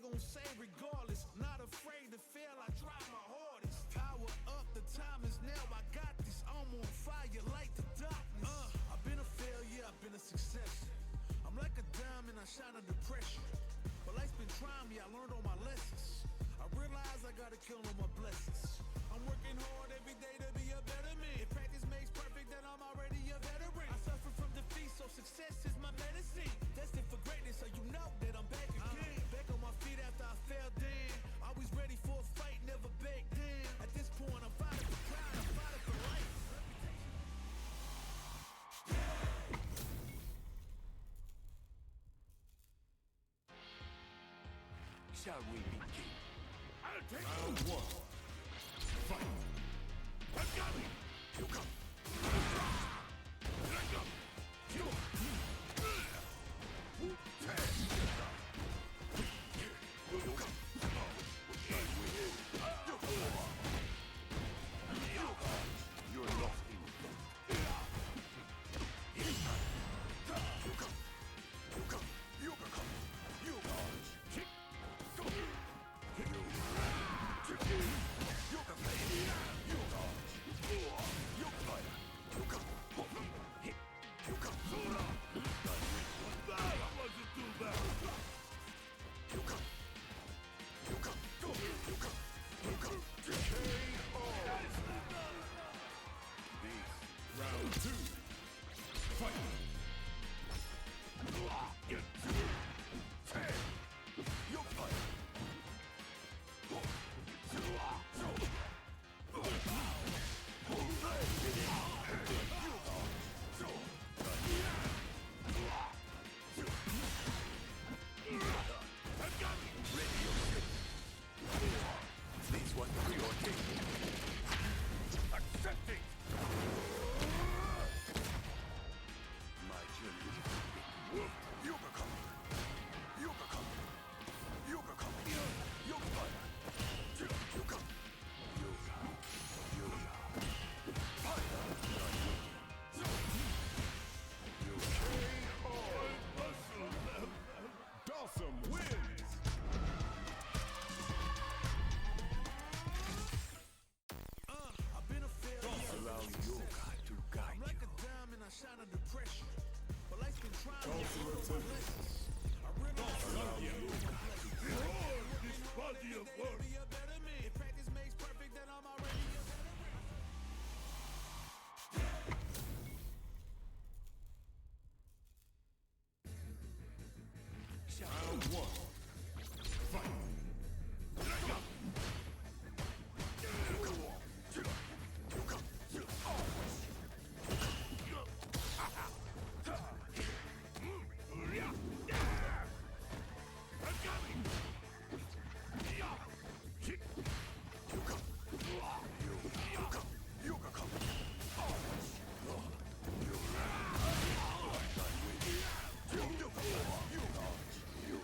gon' say regardless. Not afraid to fail, I try my hardest. Power up, the time is now, I got this. I'm on fire like the darkness. I've been a failure, I've been a success. I'm like a diamond, I shine under pressure. But life's been trying me, I learned all my lessons. I realize I gotta kill all my blessings. I'm working hard every day to be a better man. If practice makes perfect, then I'm already a veteran. I suffer from defeat, so success is my medicine. Destined for greatness, so you know that I'm back again. Back on my feet after I fell down. Always ready for a fight, never back down. At this point, I'm fighting for pride, I'm fighting for life. Shall we begin? I'll take Round one. Fight! I got it! You come! Let go! You! You come! You're lost in. You come! You come! You become! You dodge! You can play. You dodge. You fire. You come. Hit. You come. That wasn't too bad! You come. You come. You come. You come. KO. Round two. Fight. Get You fire. Please, what preordained? accepting! My journey. You become. You become. You become. You fire. You come. You fire. You Muscle them! Dawson wins! I've been a failure. allow yoga to guide I'm like you. a diamond, I shine under pressure. But life's been trying me, I Dawson learned all my Attendant. lessons. I realize This body of work! be a better man. If practice makes perfect, then I'm already a better man. Round one. Fight. Let go! You come. I got it! Yeah! You come. You come. You become. You dodge. You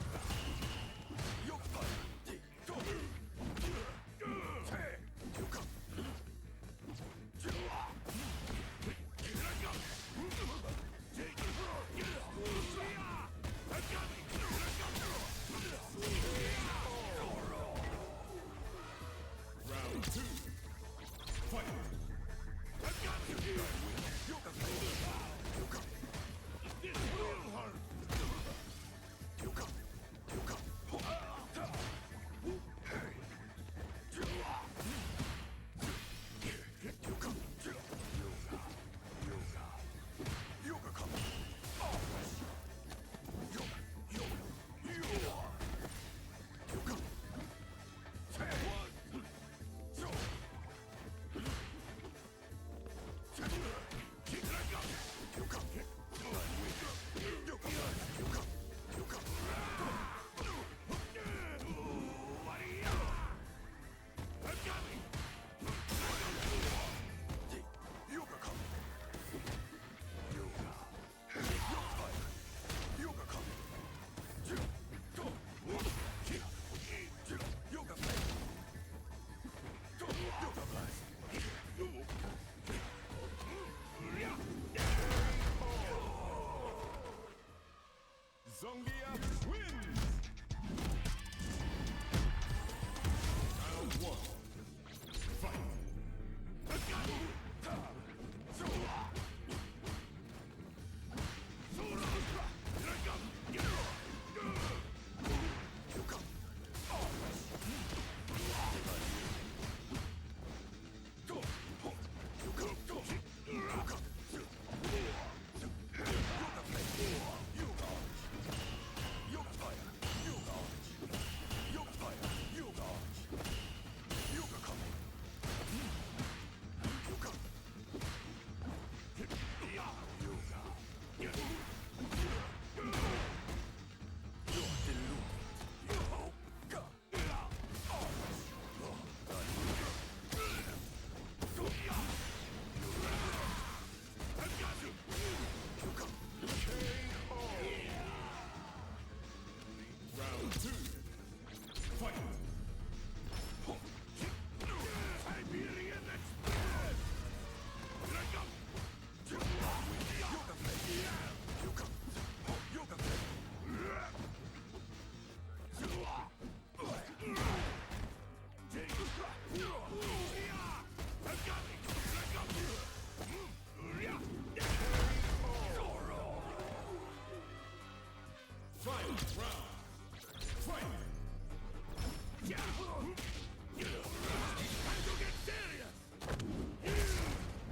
Time to get serious!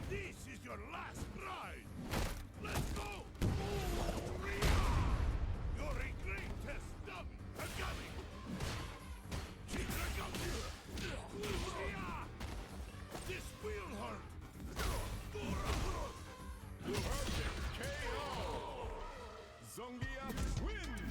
This is your last ride! Let's go! You're a great test dummy! I'm coming! This will hurt! KO. Zongia wins.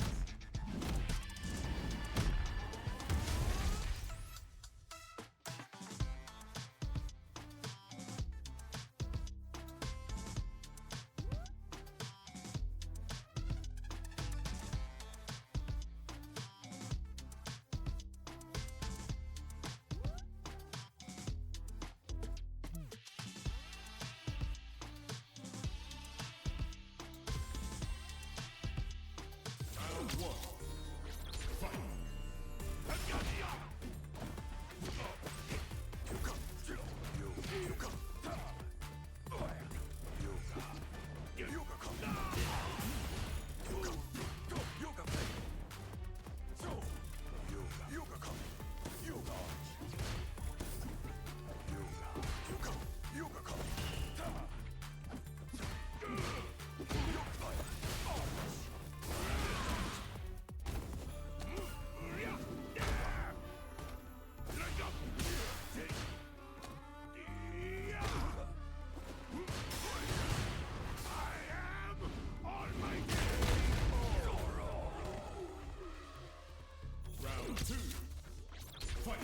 Round one. Fight. Round two. Fight.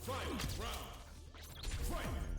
Final round. Fight.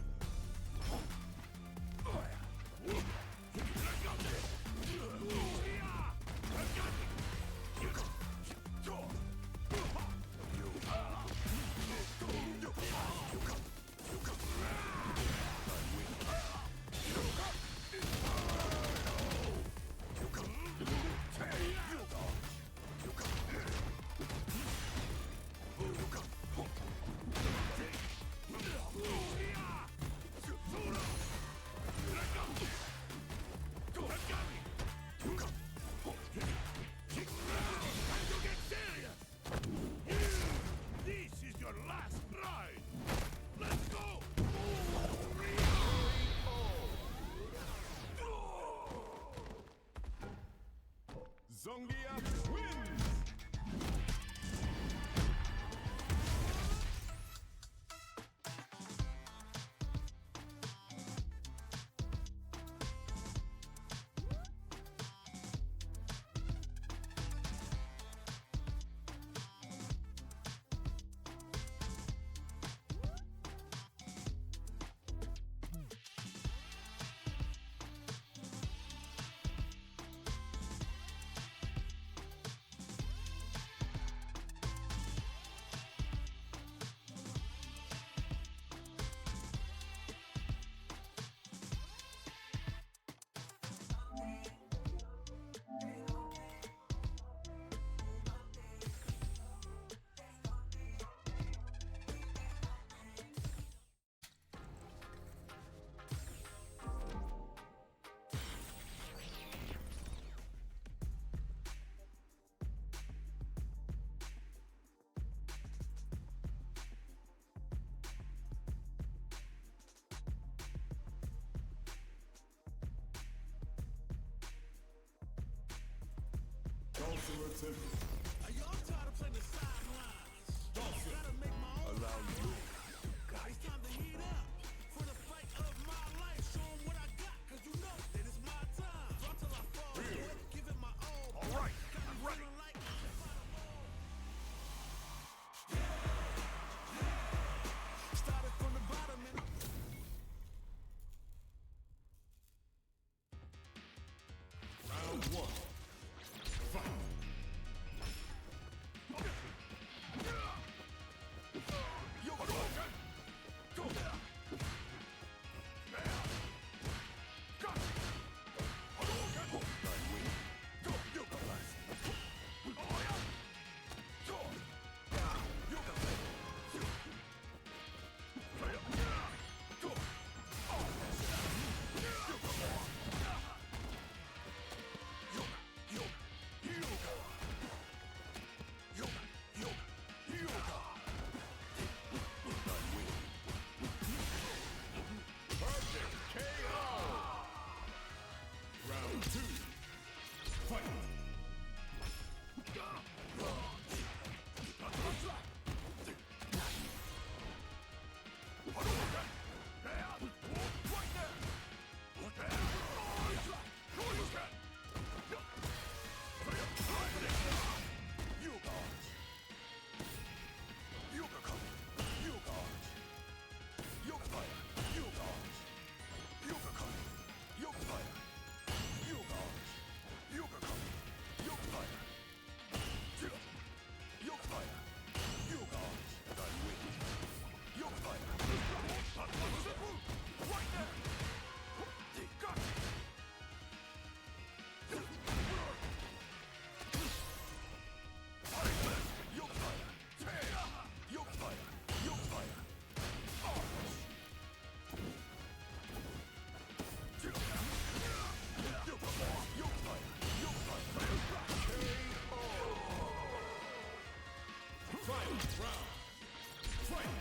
Sorcerer Temple. I'm tired of playing the sidelines. Gotta make my own. Allow you to guide It's time to heat up for the fight of my life. Show 'em what I got, 'cause you know that it's my time. Draw till I fall, boy. Give it my all. All right, I'm ready. Feeling like started from the bottom and Round one. Fight. Round two. Fight. Final round. Fight.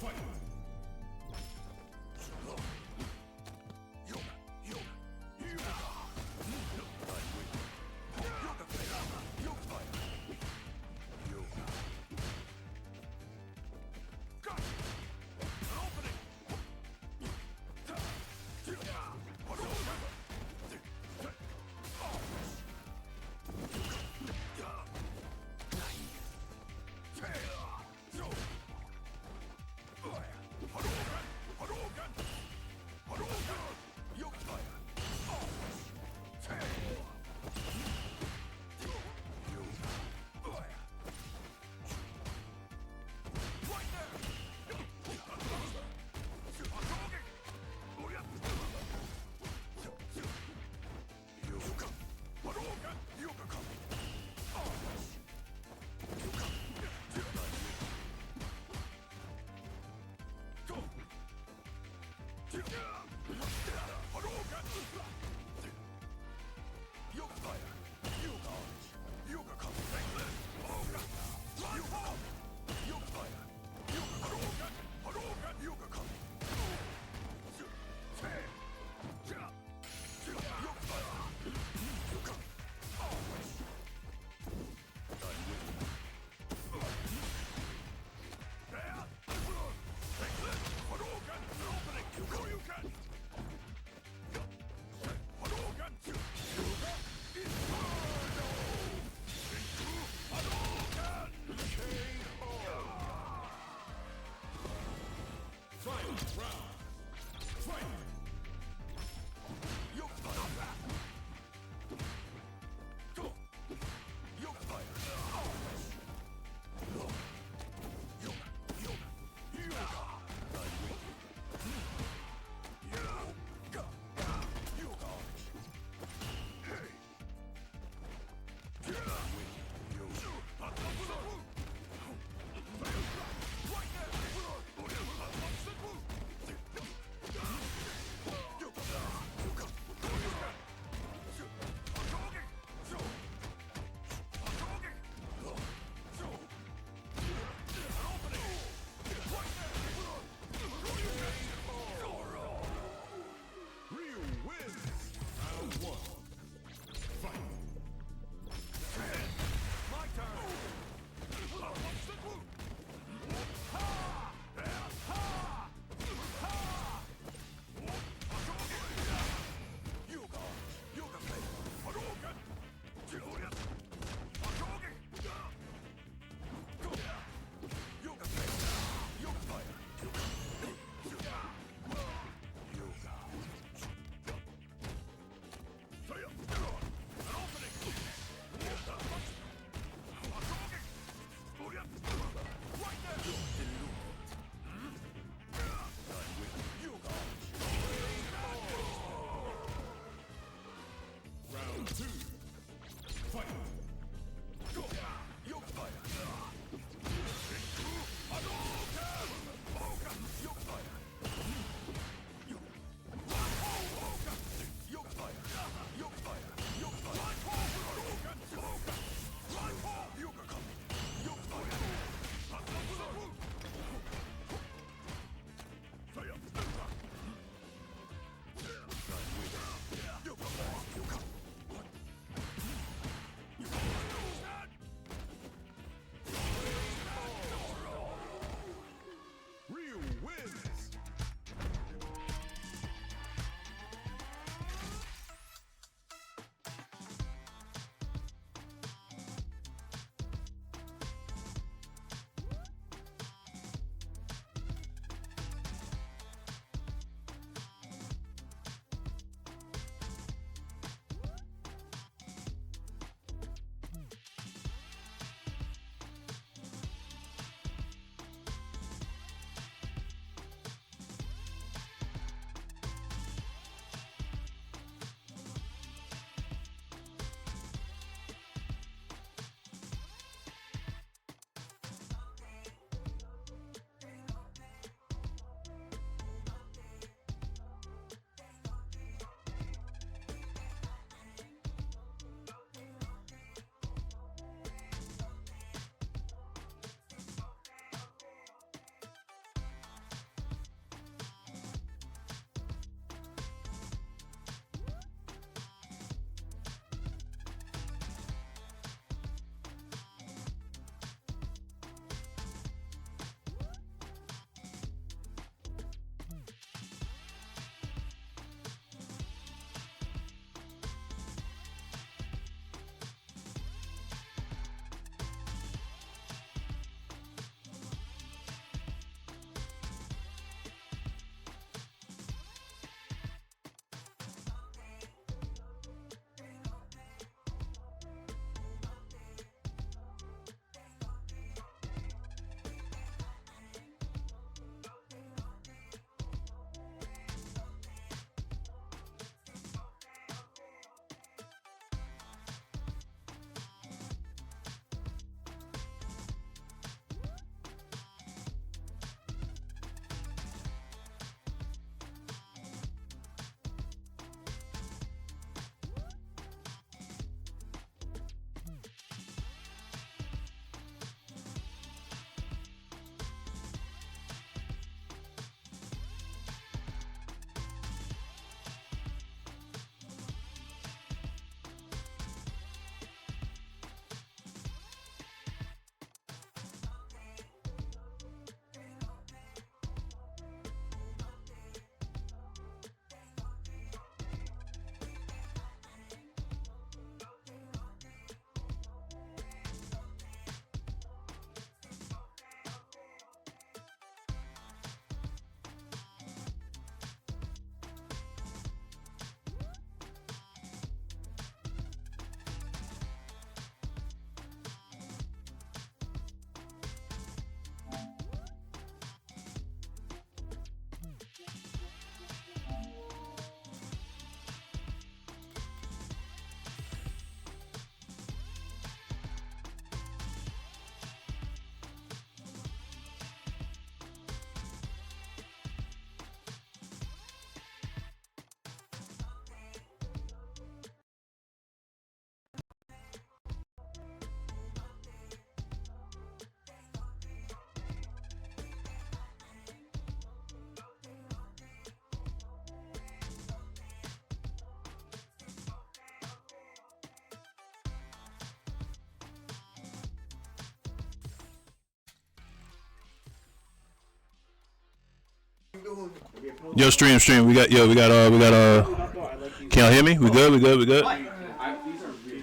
Fight! Final round. Fight! Yo, stream. We got. Can y'all hear me? We good. These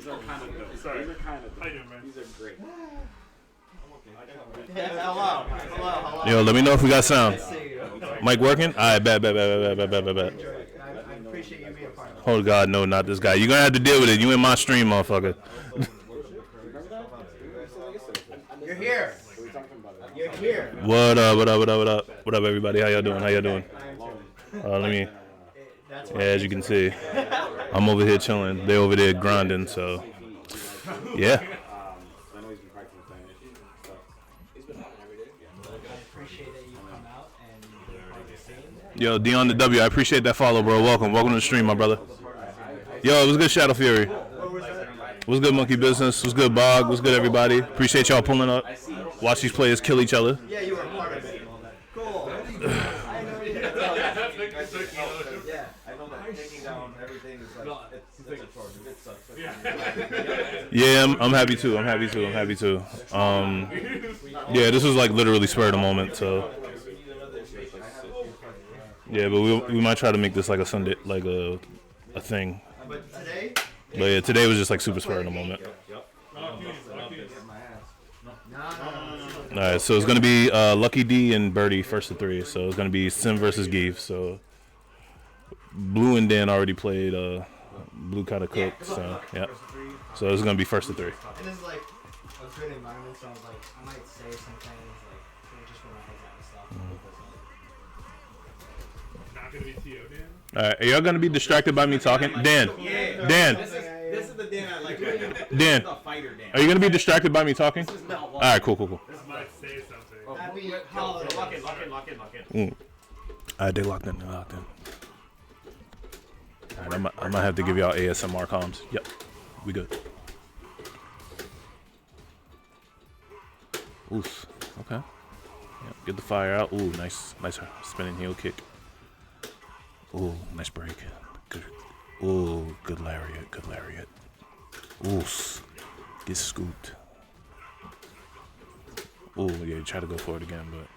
are kind of dope. Sorry. These are kind of How you doing, man? These are great. Hello. Yo, let me know if we got sound. Mic working? All right, bad. I appreciate you being a part of it. Oh God, no, not this guy. You're gonna have to deal with it. You in my stream, motherfucker. You're here. You're here. What up, everybody? How y'all doing? Let me. Yeah, as you can see, I'm over here chilling. They over there grinding. So, yeah. I know he's been practicing Spanish. So he's been talking every day. I appreciate that you come out and you're part of the scene. Yo, Dion the W. I appreciate that follow, bro. Welcome to the stream, my brother. Yo, it was good, Shadow Fury. What's good, Monkey Business? What's good, Bog? What's good, everybody? Appreciate y'all pulling up. Watch these players kill each other. Yeah, you were a part of it. Cool. I know you did. Yeah. I know that taking down everything is like it's a chore. It sucks. Yeah, I'm happy too. Yeah, this was like literally spur of the moment. So yeah, but we might try to make this like a Sunday, like a thing. But today? But yeah, today was just like super spur of the moment. All right, so it's gonna be Lucky D and Birdie first to 3. So it's gonna be Sim versus Give. So Blue and Dan already played. Blue kind of cooked. So yeah. So it's gonna be first to 3. And this is like a good environment, so I was like, I might say some things like just for my heads out and stuff. Not gonna be T.O. Dan? All right, are y'all gonna be distracted by me talking? Dan. This is the Dan I like. Dan. The fighter Dan. Are you gonna be distracted by me talking? All right, cool. This might say something. Happy holidays. Lock in. All right, they locked in. All right, I might have to give y'all ASMR comms. Yep, we good. Oof. Okay. Yep, get the fire out. Ooh, nice spinning heel kick. Ooh, nice break. Good. Ooh, good lariat. Ooh, get scooped. Ooh, yeah, try to go for it again, but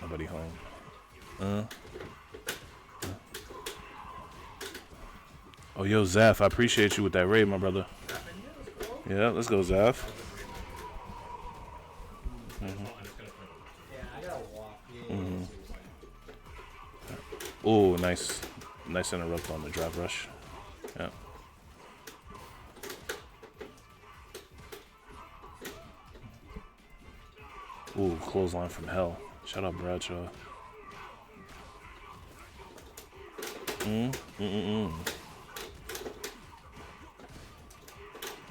nobody home. Oh, yo, Zaf, I appreciate you with that raid, my brother. Yeah, let's go, Zaf. Yeah, I gotta walk. Ooh, nice interrupt on the drive rush. Yeah. Ooh, clothesline from hell. Shout out Bradshaw.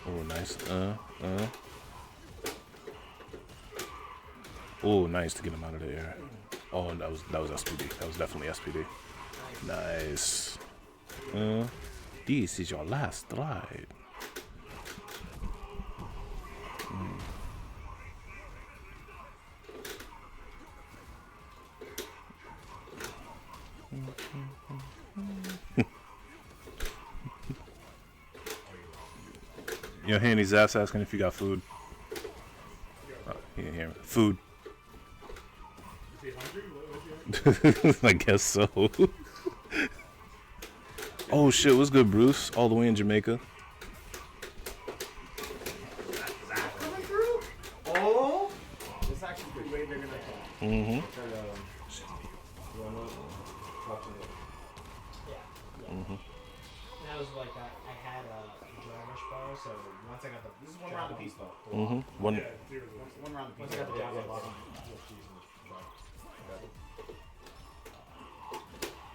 Oh, nice. Oh, nice to get him out of the air. Oh, that was SPD. That was definitely SPD. Nice. This is your last ride. Yo, Handy's ass asking if you got food. Oh, he didn't hear me. Food. Is he hungry? I guess so. Oh shit, what's good, Bruce? All the way in Jamaica. Oh! It's actually pretty way bigger than I thought. Mm-hmm. That was like I had a dry rush bar, so once I got the This is one round apiece though. One. Yeah, seriously. One round once apiece. I got the Java bar.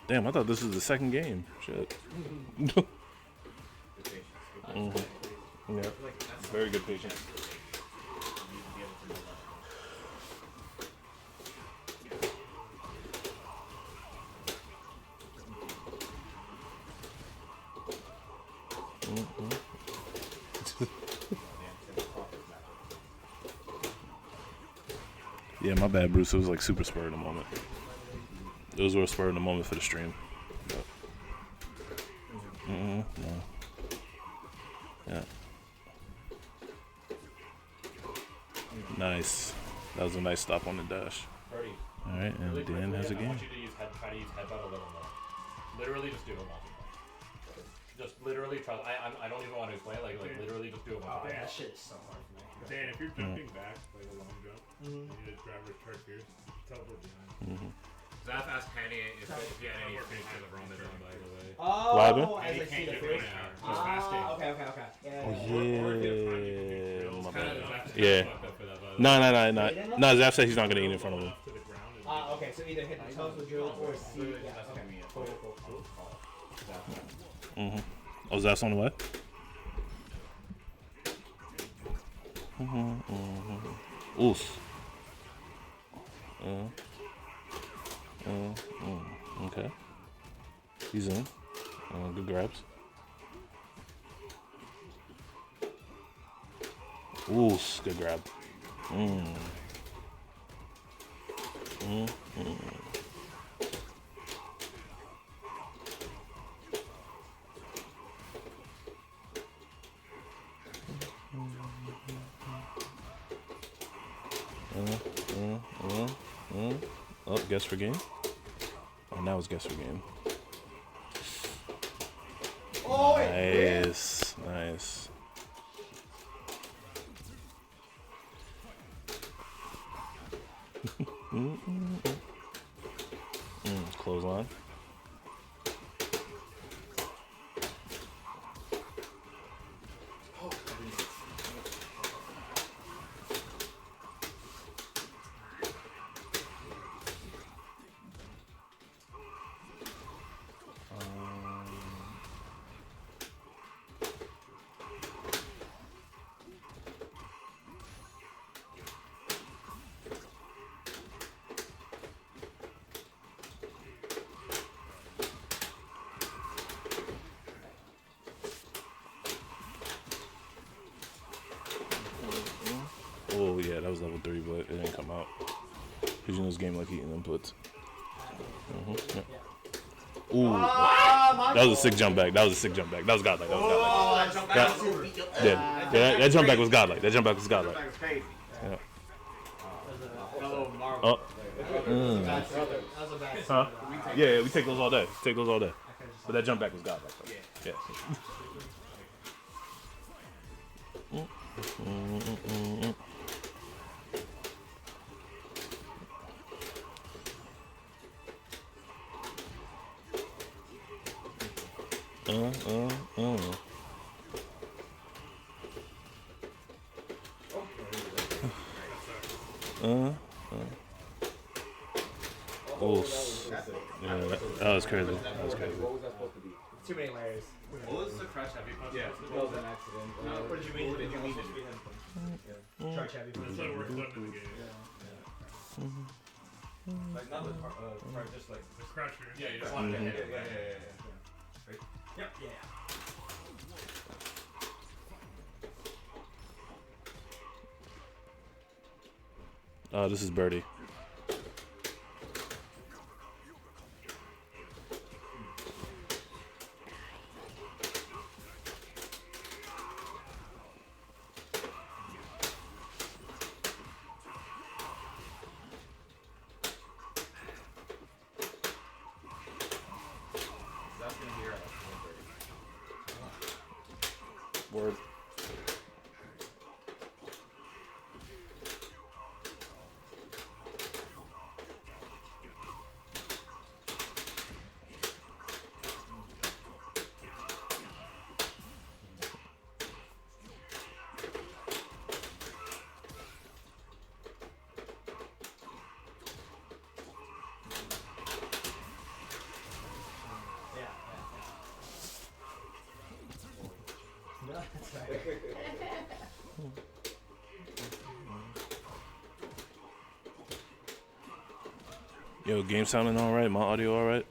Damn, I thought this was the second game. Shit. Yeah. Very good patience. Yeah, my bad, Bruce. It was like super spur in the moment. Those were a spur in the moment for the stream. But, no. Yeah. Nice. That was a nice stop on the dash. All right, and Dan has a game. try to use headbutt a little more. Literally, just do it once. Just literally trust. I don't even want to explain. Like literally, just do it once. That shit is so hard for me. Dan, if you're jumping back like a long jump, and you just grab her charge here, teleport behind. Zaf asked Penny if you had any experience with the Ramadan, by the way. Oh, What as I see the fish. Okay. Yeah. My bad. Zaf's Yeah. fucked up for that, by the way. No. No, Zaf said he's not gonna eat in front of him. To the ground. And Okay, so either hit the toes with drill or see. Yeah, okay. Cool. Oh, Zaf's on the way? Oof. Okay. He's in. Good grabs. Oof, good grab. Oh, guess for game. Oh, now it's guess for game. Oh, Nice. Clothesline. Oh yeah, that was level 3, but it didn't come out. Cause you know this game like eating inputs. Yeah. Ooh, that was a sick jump back. That was godlike. That jump back was godlike. That was crazy. Yeah. Hello, Marvel. Oh. That was a bad Huh? Yeah, we take those all day. But that jump back was godlike. Yeah. Oh, yeah, that was crazy. What was that supposed to be? Too many layers. What was the crush heavy punch? Yeah, it was an accident. What did you mean? What did you mean? Charge heavy. That's what worked up in the game. Like not the part, just like The crusher. Yeah, you just wanted to hit it. Yep. Yeah. This is Birdie. that's gonna be right. Word. No, that's right. Yo, game sounding all right? My audio all right?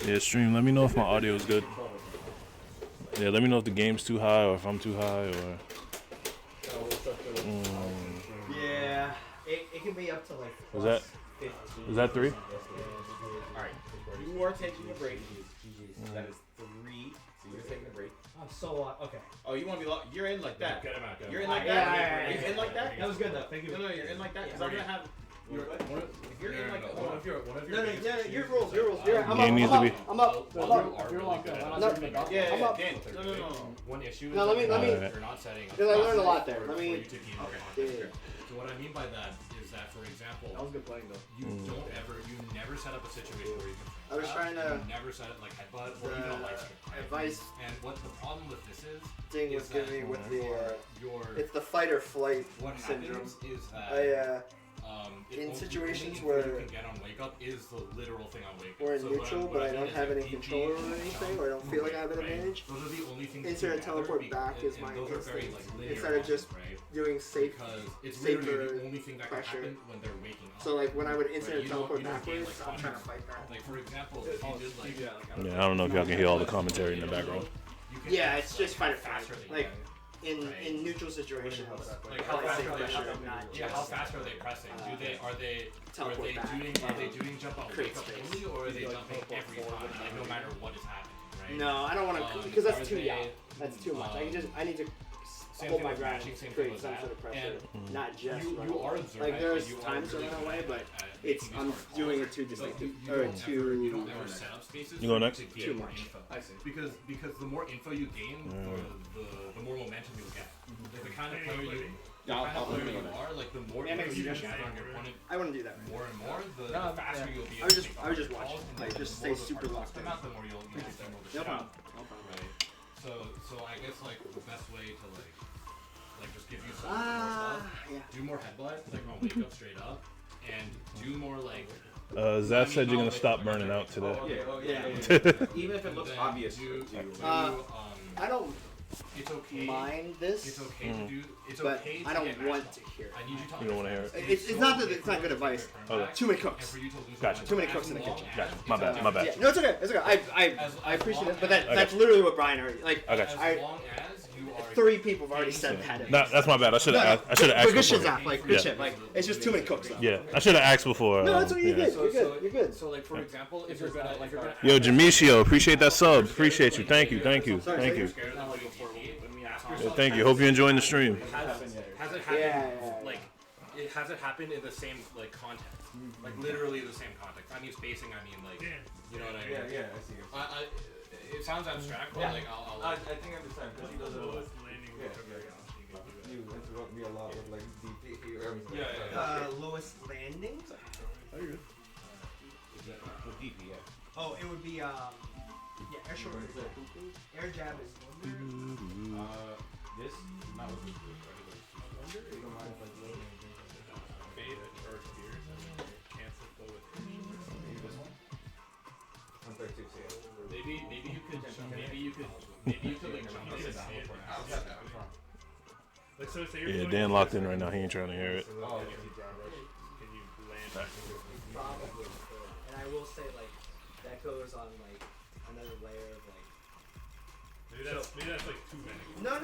Yeah, stream. Let me know if my audio is good. Yeah, let me know if the game's too high or if I'm too high or. Yeah, it can be up to like. Is that- 15. Is that 3? Alright. You are taking a break. That is 3. So you're taking a break. I'm so okay. Oh, you want to be locked? You're in like that. Get him out. You're in like Yeah, that? yeah, yeah, Are you yeah. in like that? That was good though. Thank you. No, you're in like that. Because I'm going to have. If you're in like. one of your No, biggest your issues rules, is your that, rules. You're, I'm Game up, needs I'm to up, be- I'm up. Well, I'm you up. are really good at No, it. Yeah, I'm up. Dan. No. No. One issue is No, let me- that Alright. you're not setting up Because I learned a lot there. for Let me. you to be more Yeah, honest. yeah. So what I mean by that is that, for example, That was good playing though. you never set up a situation where you can. I was trying to- You never set it like headbutt or even a light strike. right? Advice And what the problem with this is thing is was that giving me with the. your It's the fight or flight what syndrome. happens is that In the situations only info where- you can get on wake up is the literal thing on wake up. We're in So what neutral, what but I mean don't is have like any DP, control over anything, or I don't feel like I have an right? advantage. Those are the only things. Insert you and teleport gather, back is and my those are very instinct. like linear Instead of just options, right? doing safe. Because it's safer literally the only thing that pressure. can happen when they're waking up. So like when I would insert Right, and teleport you don't gain, backwards, like, I'm trying to fight that. Like for example, if you did like Yeah, I don't know if y'all can hear all the commentary in the background. you can Yeah, ask, it's just fight or faster flight. than Like you in neutral situations, Like how I fast say are they? pressure, not Yeah, just. how fast are they pressing? Are they Teleport back. are they doing jump on Create wake up space. only, or are they jumping every time, like no matter what is happening, right? No, I don't want to because Are that's too they, young. That's too much. I need to Same hold thing my with ground, matching, same thing create with some that. sort of pressure, And not just run you away. are observant. Like there's and you are times to really run good away, at- but at it's making I'm these calls. doing it too But distinctive you or don't ever, you don't too. ever set up spaces You go next? to Too gain more much. info. I see. Because the more info you gain, the more momentum you'll get. Like the kind of player you are, like the more Yeah, info makes you sense. gather on your opponent, I wouldn't do that. more and more, the No, faster yeah. you'll be I able was to just- make I was just calls, watching, and like, the just more stay the super cards locked come in. out, the more you'll be able to No shut problem. out. No problem. Right. So I guess like the best way to like just give you some more stuff. Yeah. Do more headbutt, like on wake up straight up, and do more like. Zaf said you're gonna stop burning out today. Yeah. Even if it looks then obvious do, to you. I don't it's okay. mind this, It's okay to do. It's but okay. To I don't get want matched to up. hear it. I need you to. You don't wanna hear it? It's not that it's not good advice. Okay. Too many cooks. Gotcha. Too many cooks in the kitchen. Gotcha. My bad. My bad. Yeah, no, it's okay. It's okay. I appreciate it, but that's literally what Brian already like. I got you. As long as you are. 3 people have already said that. No, that's my bad. I should have. I should have But asked good shit, before. Zach. Like good Yeah. shit. Like it's just too many cooks. Though. Yeah, I should have asked before. No, that's what you're yeah. good. You're good. You're good. So like for example, if you're gonna Yo, Jamisio, appreciate that sub. Appreciate you. Thank you. Thank you. Thank you. Yeah, thank you. Hope you're enjoying the stream. Has it happened? Yeah. Like, has it happened in the same like context? Like literally the same context. I mean spacing. I mean like, you know what I mean? Yeah, I see. It sounds abstract, but like I'll I think I understand because he does it. Lowest landing Yeah, whichever You interrupt me a lot with like DP here. Yeah. Lowest landing. With DP, yeah. Oh, it would be yeah, air short. Air jab is. This not with this. fade or spears and cancel flow with Maybe this one. 136, yeah. maybe you could like jump You us can down. see it. Like so say you're Yeah, going Dan to locked in right now. He ain't trying to hear it. Oh, can you land Probably. And I will say like that goes on like another layer of like. maybe that's like too many. No.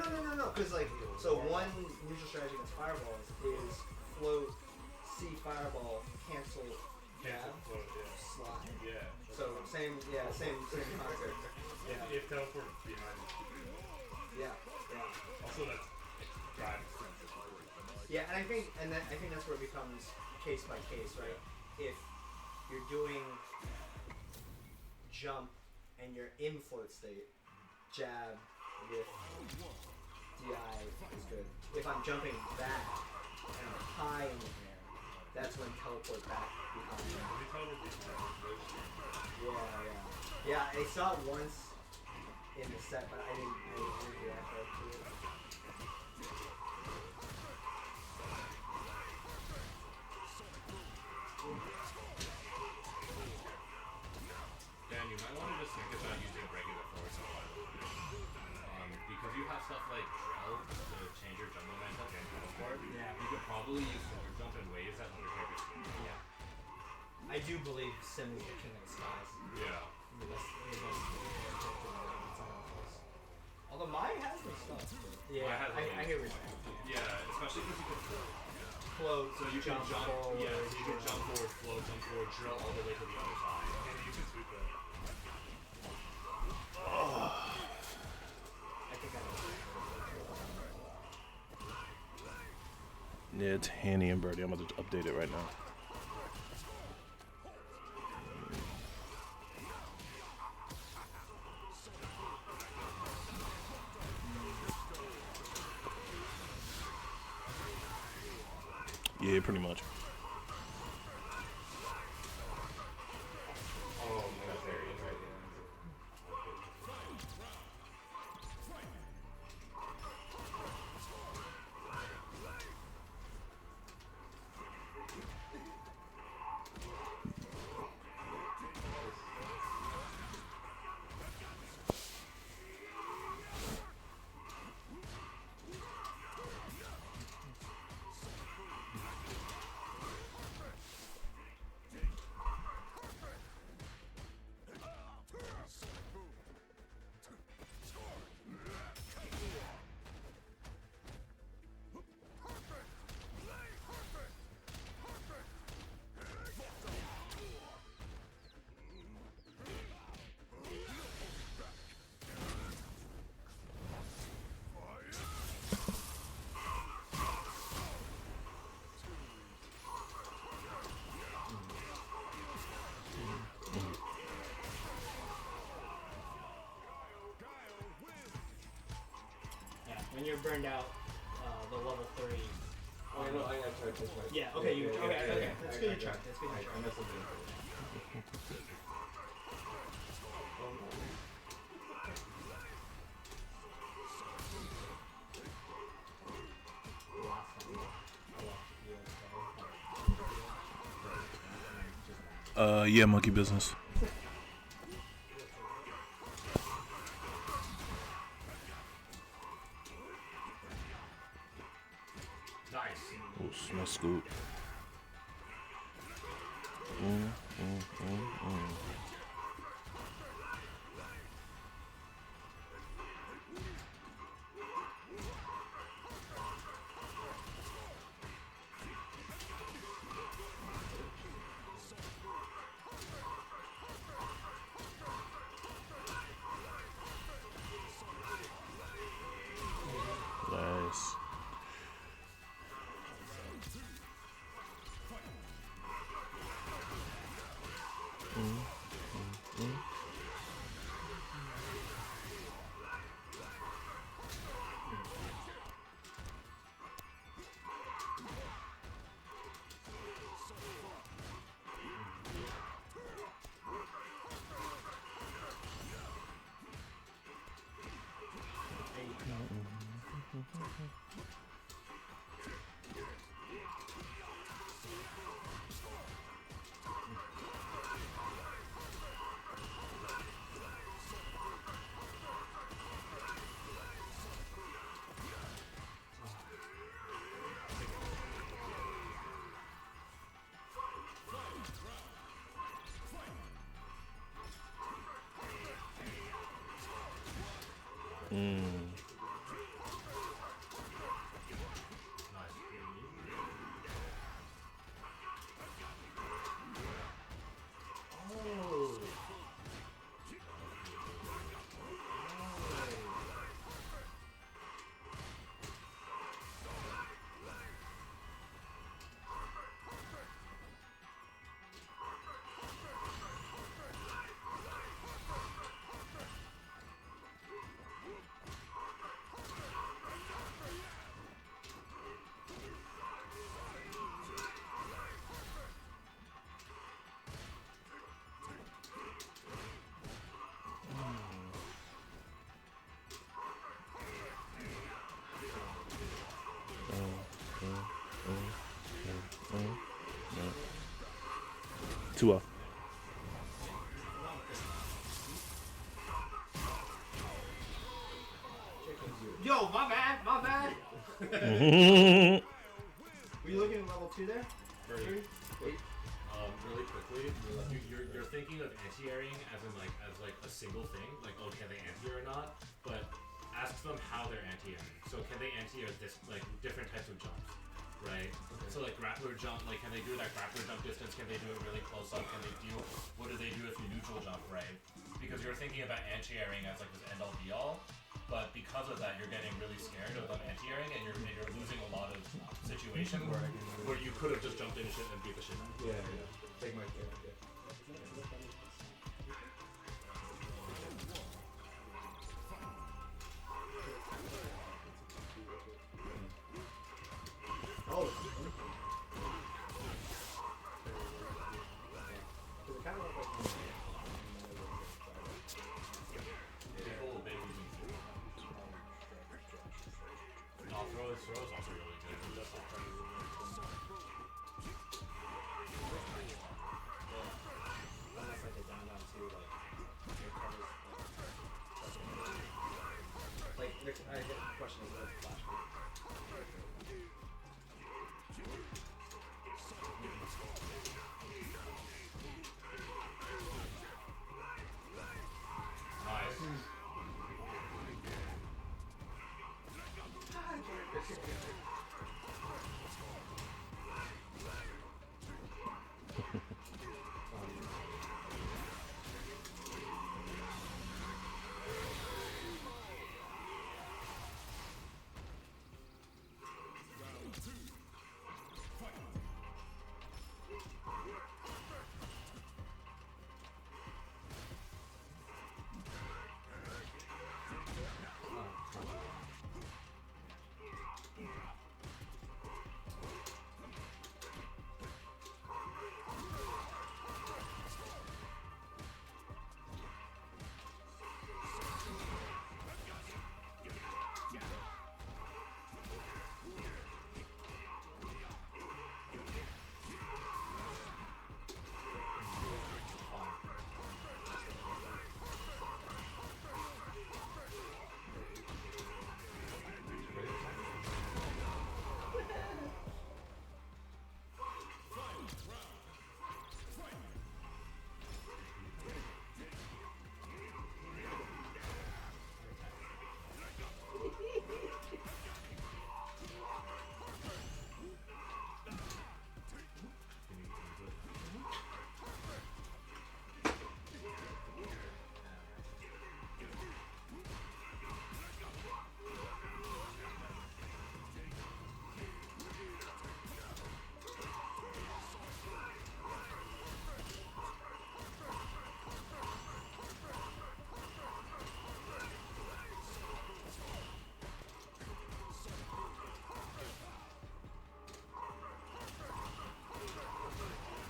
Because like so one neutral strategy against fireballs is float, see fireball, cancel, Cancel jab, flow, yeah. slide. Yeah. So same concept. Yeah. If teleport behind Yeah. also that's drive expensive. Yeah, and I think that's where it becomes case by case, right? If you're doing jump and you're in float state, jab with DI is good. If I'm jumping back and I'm high in the air, that's when teleport back behind me. If you teleport behind Yeah, I saw it once in the set, but I didn't react to it. Dan, you might want to just think about using regular force a lot. Because you have stuff like drill to change your jump momentum and teleport. Yeah. You could probably use forward jump in ways that undercut your speed. Yeah. I do believe Sim is the king of the skies. Yeah. I mean, that's float, So you jump can jump, forward. yeah, so you can jump forward, float, jump forward, drill all the way to the other side. And you can sweep that. I think I know. Yeah, it's Hanny and Birdie. I'm going to update it right now. Yeah, pretty much. Oh, that's there he is right Yeah, when you're burned out, the level 3. Oh, I know, I tried this way. Yeah, okay, you Yeah, okay, yeah, okay. yeah, That's I- good I you tried. got- That's good you I tried. messed up the info. Yeah, monkey business. Nice. Oh, nice scoop. Nice. Tua. Yo, my bad, my bad. Were you looking at level 2 there? Really quickly, you're thinking of anti-airing as in like a single thing, like oh can they anti-air or not? But ask them how they're anti-airing. So can they anti-air this like different types of jumps? right? So like grappler jump, like can they do that grappler jump distance? Can they do it really close up? Can they do, what do they do if you neutral jump, right? Because you're thinking about anti-airing as like this end all be all, but because of that you're getting really scared of them anti-airing and you're losing a lot of situations where you could have just jumped in shit and beat the shit out. Yeah, yeah. Take my care. Yeah. Oh. Does it kind of look like People big no, throw is also really good. unless like a down too, like it covers like I get the question is what flash. Nice.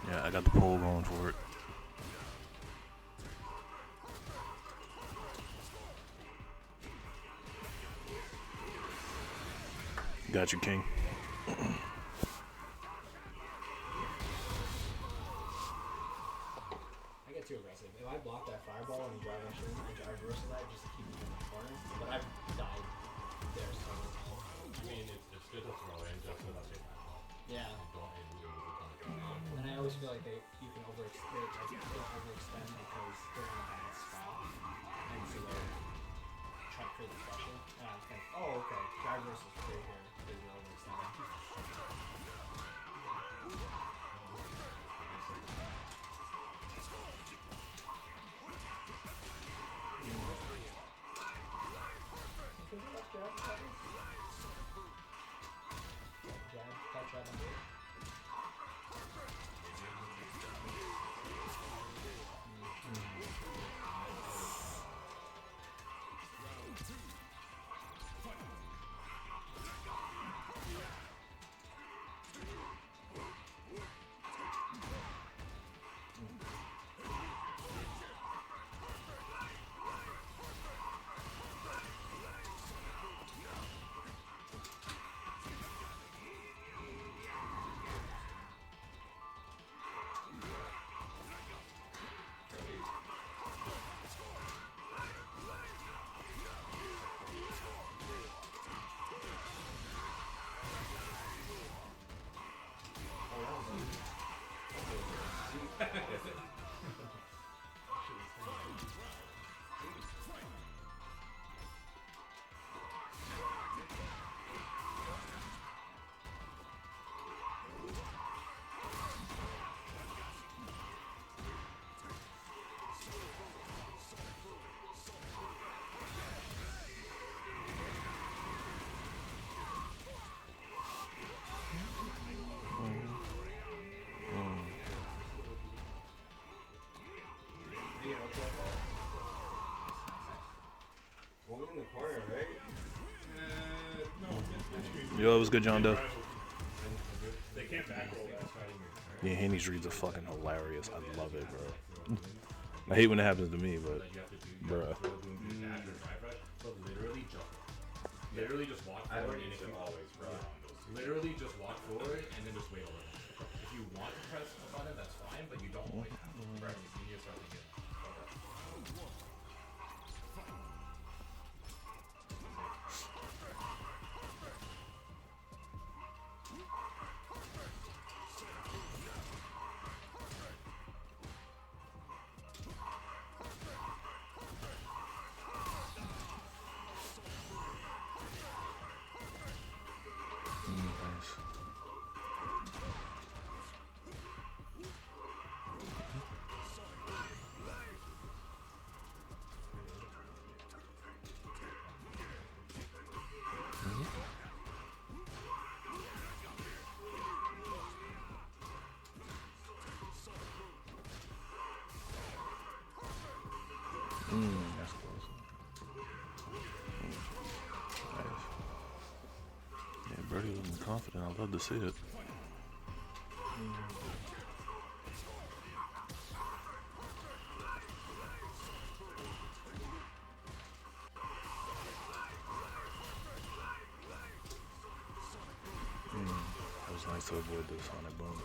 Yeah, I got the pole going for it. Got you, King. I get too aggressive. If I block that fireball and drive my shit, I drive reverse that just to keep it in the corner. But I've died there so many times. I mean, it's good to throw in just so that they Yeah. don't hit you with the And I always feel like you can overextend because they're in a bad spot. And so they're trying to create the pressure. And I think, oh, okay, drive versus straight here. Because you're overextending. right? Yo, it was good, John Doe. They can't back roll that. Yeah, Haney's reads are fucking hilarious. I love it, bro. I hate when it happens to me, but bruh. So literally just walk forward and if you literally just walk forward and then just wait a little. If you want to press a button, that's fine, but you don't wait. Right? You need to start thinking. That's close. Nice. Yeah, Birdie looking confident. I'd love to see it. It was nice to avoid the sonic boom.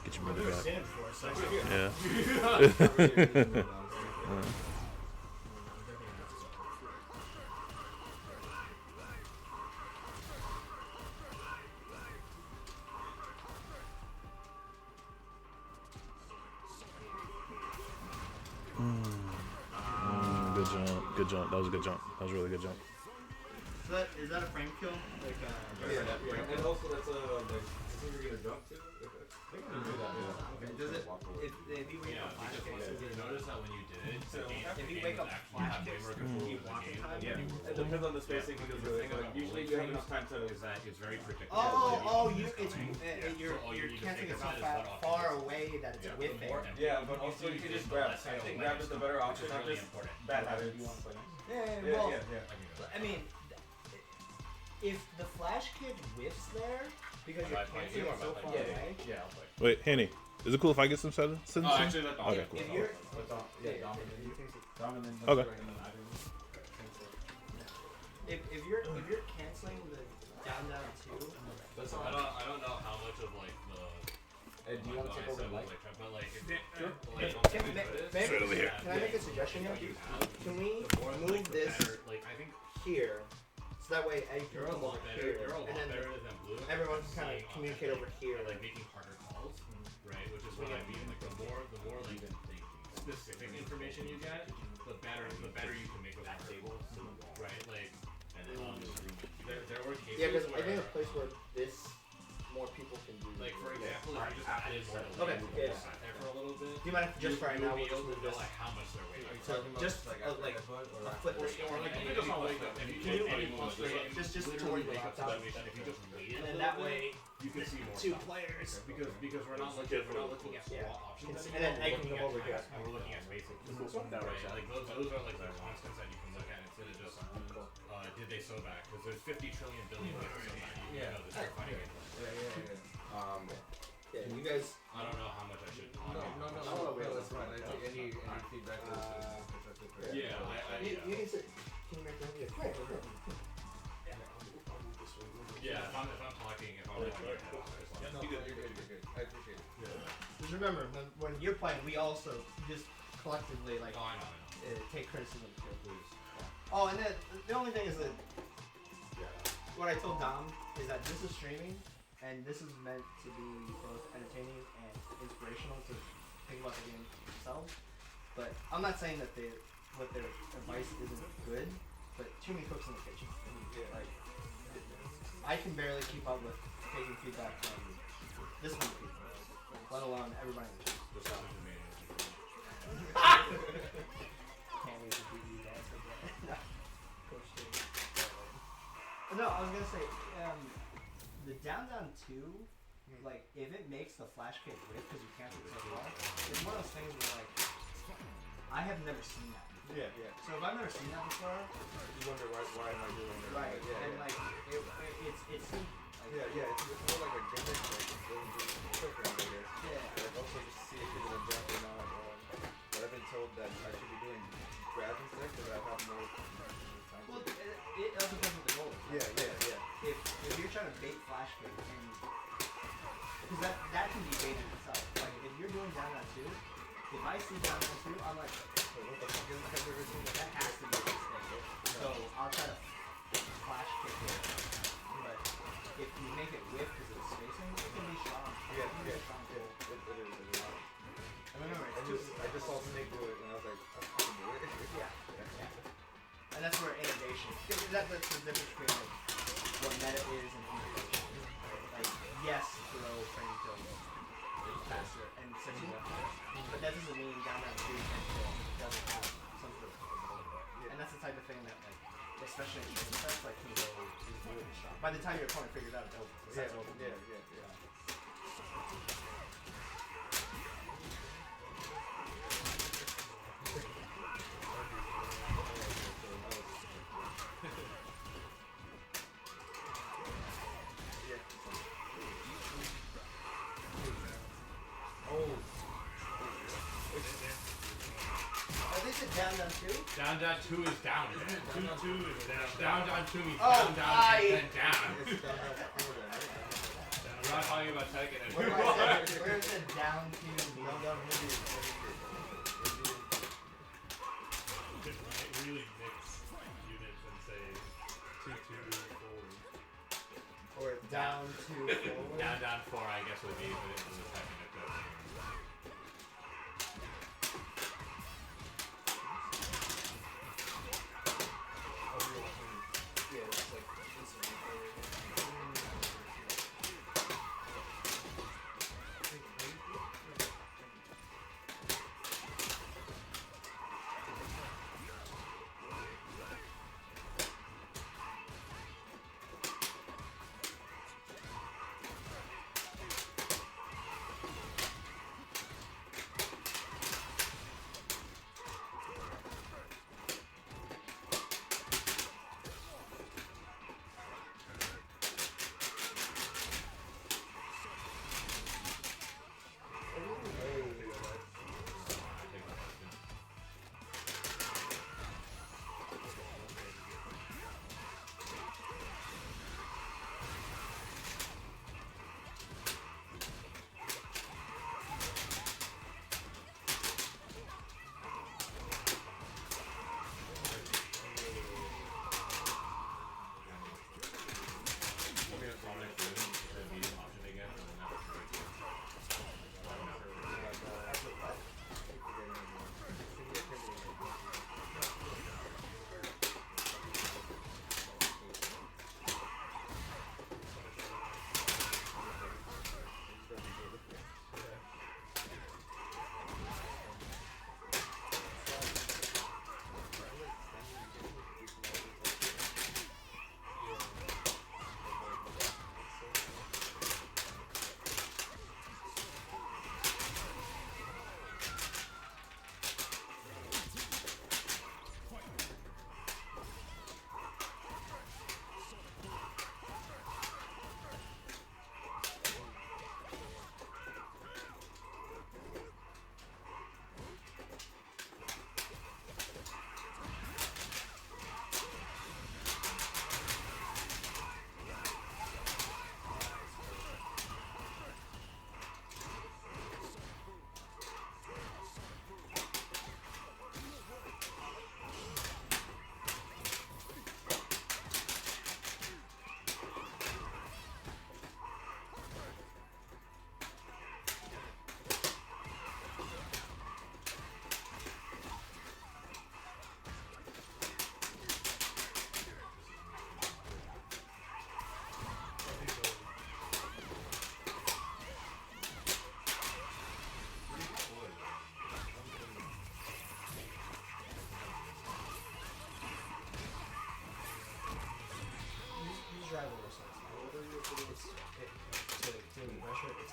Get your money back. Yeah. Good jump. Good jump. That was a good jump. That was a really good jump. Is that a frame kill? Like, And also that's like something you're gonna jump to. I think I'm gonna do that. Yeah. Okay. Does it? If you wake up flash kick, Notice that when you did it, the game, if you the wake game up was actually flash have way kicks, more you control keep over the walking game. time. Yeah. It depends on the spacing because The thing about usually bullet you have enough frames time to. is that it's very predictable. You're So all you need to canceling think it so about is what option far is. away that it's The whiffing. more Yeah, but also you can just grab. I think grab is the better option, not really just important. bad habits. Yeah, well, Yeah. I mean, if the flash kick whiffs there because you're canceling it so far away. Yeah, I'll play. Wait, Henny, is it cool if I get some settings? Oh, actually, that's Okay, cool. If you're Okay. if you're canceling the down 2, I don't know how much of like the. Hey, do you want to take over the mic? But like, if Straight over here. Can I make a suggestion here? Can we the move this better, like I think here so that way I can you're a come lot over better. here You're a lot and then better than blue. everyone can kind of Seeing communicate over here. like making harder calls, right? Which is what I mean. Like the more like specific information you get, the better you can make with that table, right? Like, there were cases Yeah, because I where, think a place where this more people can do. like for example, if you just added more Okay, yeah. sat there for a little bit. Do you mind if just for right now we'll be just able move to know this? like how much they're weighing. So just like a flip this Or like and if you just like if you Can you- any plus straight, just literally toward the make up laptop. situation. If you just waited, and a then little that bit, way you can see more two stuff. players. Because we're not looking at Yeah. raw options And then I can we're go over looking here. at we're looking at spacing. Right? Like those are like the constants that you can look at instead of just did they so back? Because there's 50 trillion billion ways to so back. You know that they're fighting it. Yeah, you guys. I don't know how much I should talk. No, that's fine. I think any feedback Yeah, You can say. Can you make that? Yeah, if I'm talking, if I'm talking, You're good. I appreciate it. Just remember, when you're playing, we also just collectively like Oh, I know. take criticism too. Oh, and then the only thing is that what I told Dom is that this is streaming, and this is meant to be both entertaining and inspirational to think about the game themselves. But I'm not saying that what their advice isn't good, but too many cooks in the kitchen. Like, I can barely keep up with taking feedback from this many people, let alone everybody in the chat. The sausage made it. Can't wait to beat you guys again. No, I was gonna say, the Down 2, like, if it makes the flash kick whip because you can't do it so far, it's one of those things where, like, I have never seen that before. Yeah, yeah. So if I've never seen that before, You wonder why am I doing it? right, Yeah, and, yeah. like, it's like, Yeah, it's more like a gimmick, like it doesn't do quicker, I guess. yeah. Like also just see if you're gonna jump or not. But I've been told that I should be doing grabs instead because I have more time. Well, it also depends what the goal is. Yeah. If you're trying to bait flash kick, and because that can be baited itself. Like if you're doing Down 2, if I see Down 2, I'm like, Wait, what the fuck is that routine? that has to be a mistake. So I'll try to flash kick it. But if you make it whip because it's spacing, it can be strong. Yeah, It can be yeah. a strong It goal. is. I remember it's I just saw Snake do it and I was like, I can do it. yeah. And that's where innovation. That's the difference between like what meta is and innovation. Like yes, throw frame kill faster and send you up there. But that doesn't mean Down 2 doesn't have some sort of capability. And that's the type of thing that like especially in training sets like can go is really strong. By the time your opponent figures out it's over. The set's over. Yeah. At least it's Down 2. Down 2 is down. 2-2 is Down 2 means Oh, down, I- and then down. It's done that before then, right? We're not talking about Tekken Where anymore. is it Down 2? Down heavy. You could really mix units and say 2-2 forward. Or Down 2 forward. Down 4, I guess would be if it was a Tekken equivalent. Yeah, it's like instantly forward.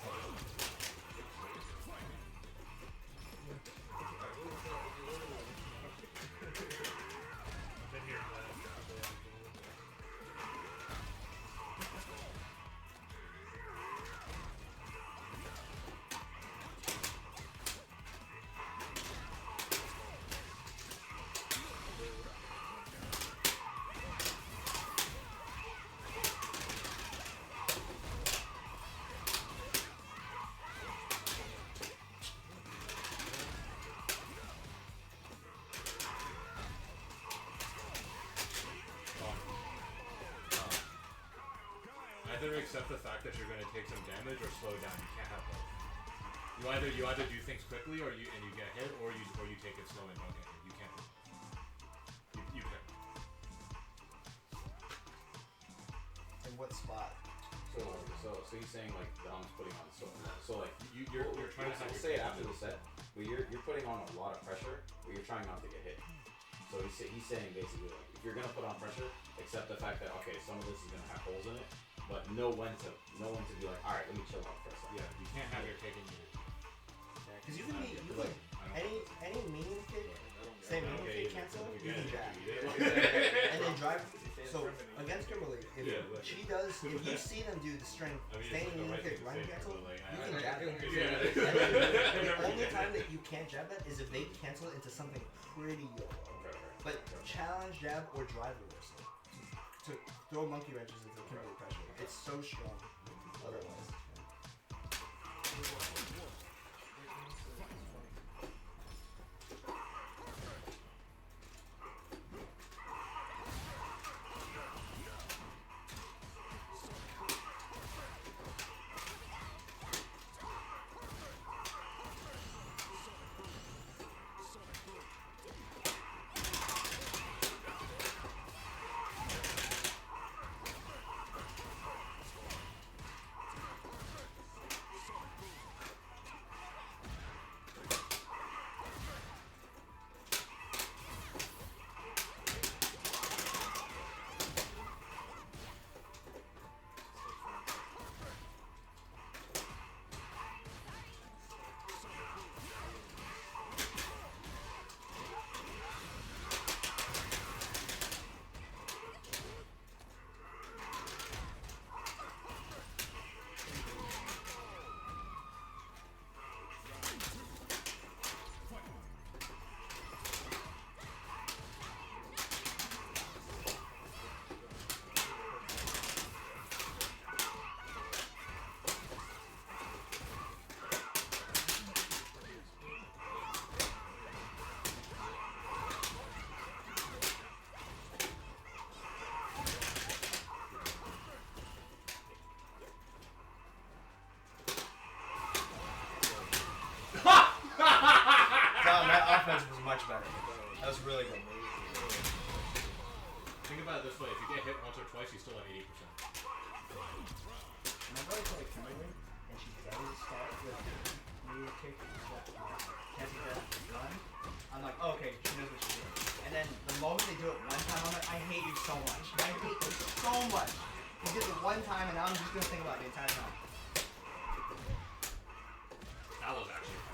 I've been hearing that. Either accept the fact that you're going to take some damage or slow down. You can't have both. You either do things quickly or you get hit, or you take it slow and don't get hit. You can't. You pick. In what spot? So he's saying like Dom's putting on so like You're trying to have your say it cake after and the set, but you're putting on a lot of pressure, but you're trying not to get hit. So he's saying basically like if you're gonna put on pressure, accept the fact that okay, some of this is gonna have holes in it, but know when to be like, all right, let me chill out for a second. Yeah, you can't have your cake and eat it. Because you can be Like, any medium kick, say medium Okay, kick cancel, you you can get jab. it. And then drive. So against Kimberly, if Yeah, but- she does, if you see them do the strength, I mean, standing it's medium the right kick, thing to running say, cancel, but, like, you I- can jab them. Yeah. And the only time that you can't jab that is if they cancel it into something pretty low. But challenge jab or drive reversal to throw monkey wrenches into Kimberly pressure. It's so strong. Otherwise. That offense was much better. That was really good. Think about it this way: if you get hit once or twice, you still have 80%. Remember I played Kimberly and she does start with knee kick, cancer run? I'm like, oh, okay, she knows what she's doing. And then the moment they do it one time, I'm like, I hate you so much. I hate you so much. You did it one time and now I'm just gonna think about it the entire time. That was actually fun.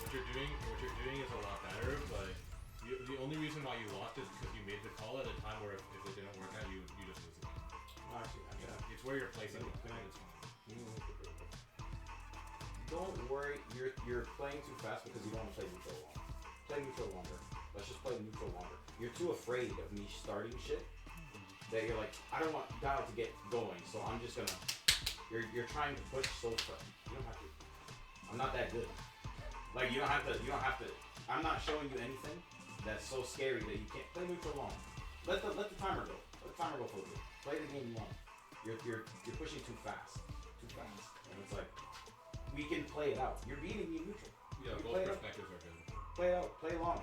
What you're doing is a lot better, but the only reason why you lost is because you made the call at a time where if it didn't work out, you just lose the game. It's where you're placing it. Don't worry, you're playing too fast because you don't want to play neutral long. Play neutral longer. Let's just play neutral longer. You're too afraid of me starting shit that you're like, I don't want Dial to get going, so I'm just gonna you're trying to push so far. You don't have to. I'm not that good. Like you don't have to. I'm not showing you anything that's so scary that you can't play neutral long. Let the timer go. Let the timer go for a bit. Play the game long. You're pushing too fast. And it's like we can play it out. You're beating me neutral. Yeah, You both play it out. perspectives are good. Play it out. Play long.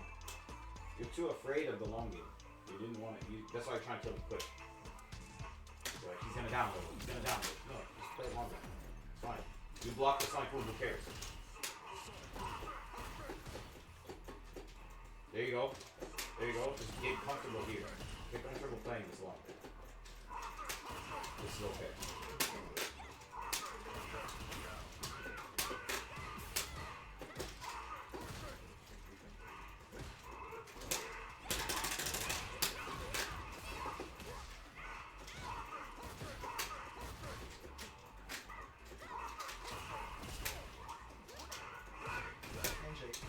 You're too afraid of the long game. You didn't want it. That's why you're trying to kill him quick. You're like, he's gonna download. He's gonna download. No, just play longer. It's fine. You block the Sonic Boom, who cares? There you go. There you go. Just get comfortable here. Get comfortable playing this long. This is okay. Handshake.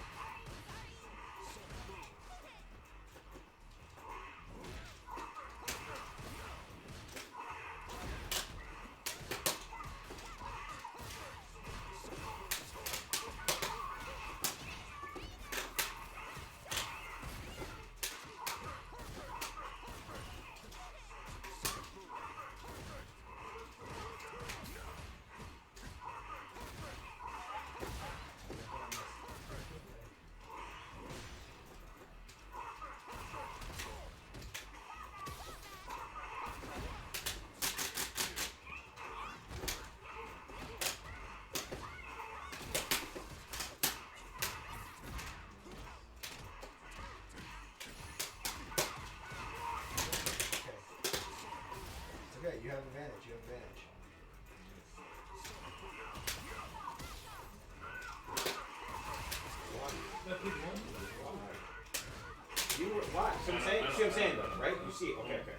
It's okay, you have advantage, You were why? See what I'm saying? See what I'm saying though, right? You see it. Okay, okay.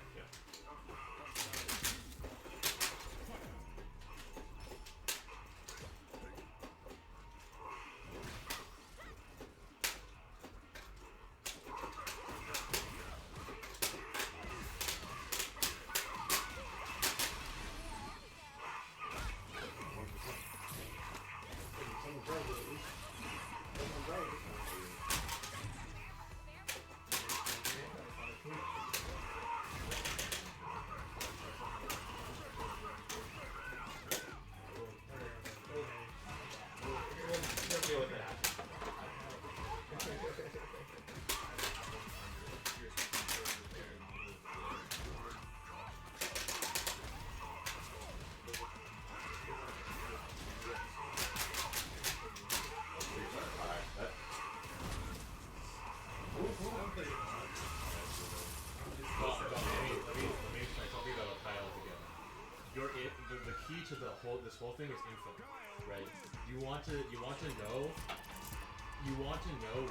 The key to this whole thing is infinite, right? You want to know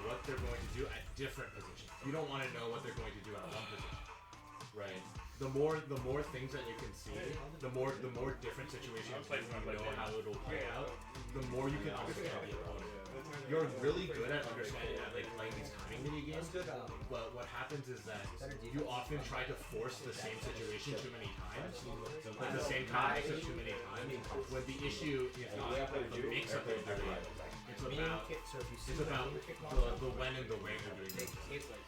what they're going to do at different positions. You don't want to know what they're going to do at one position, right? The more things that you can see, the more different situations you know how it will play out, the more you can understand the opponent. You're really good at understanding that, like playing these timing mini games, but what happens is that you often try to force the same situation too many times, like the same kind of mix-up too many times, when the issue is not the mix-up that you're doing. It's about the when and the where you're doing it.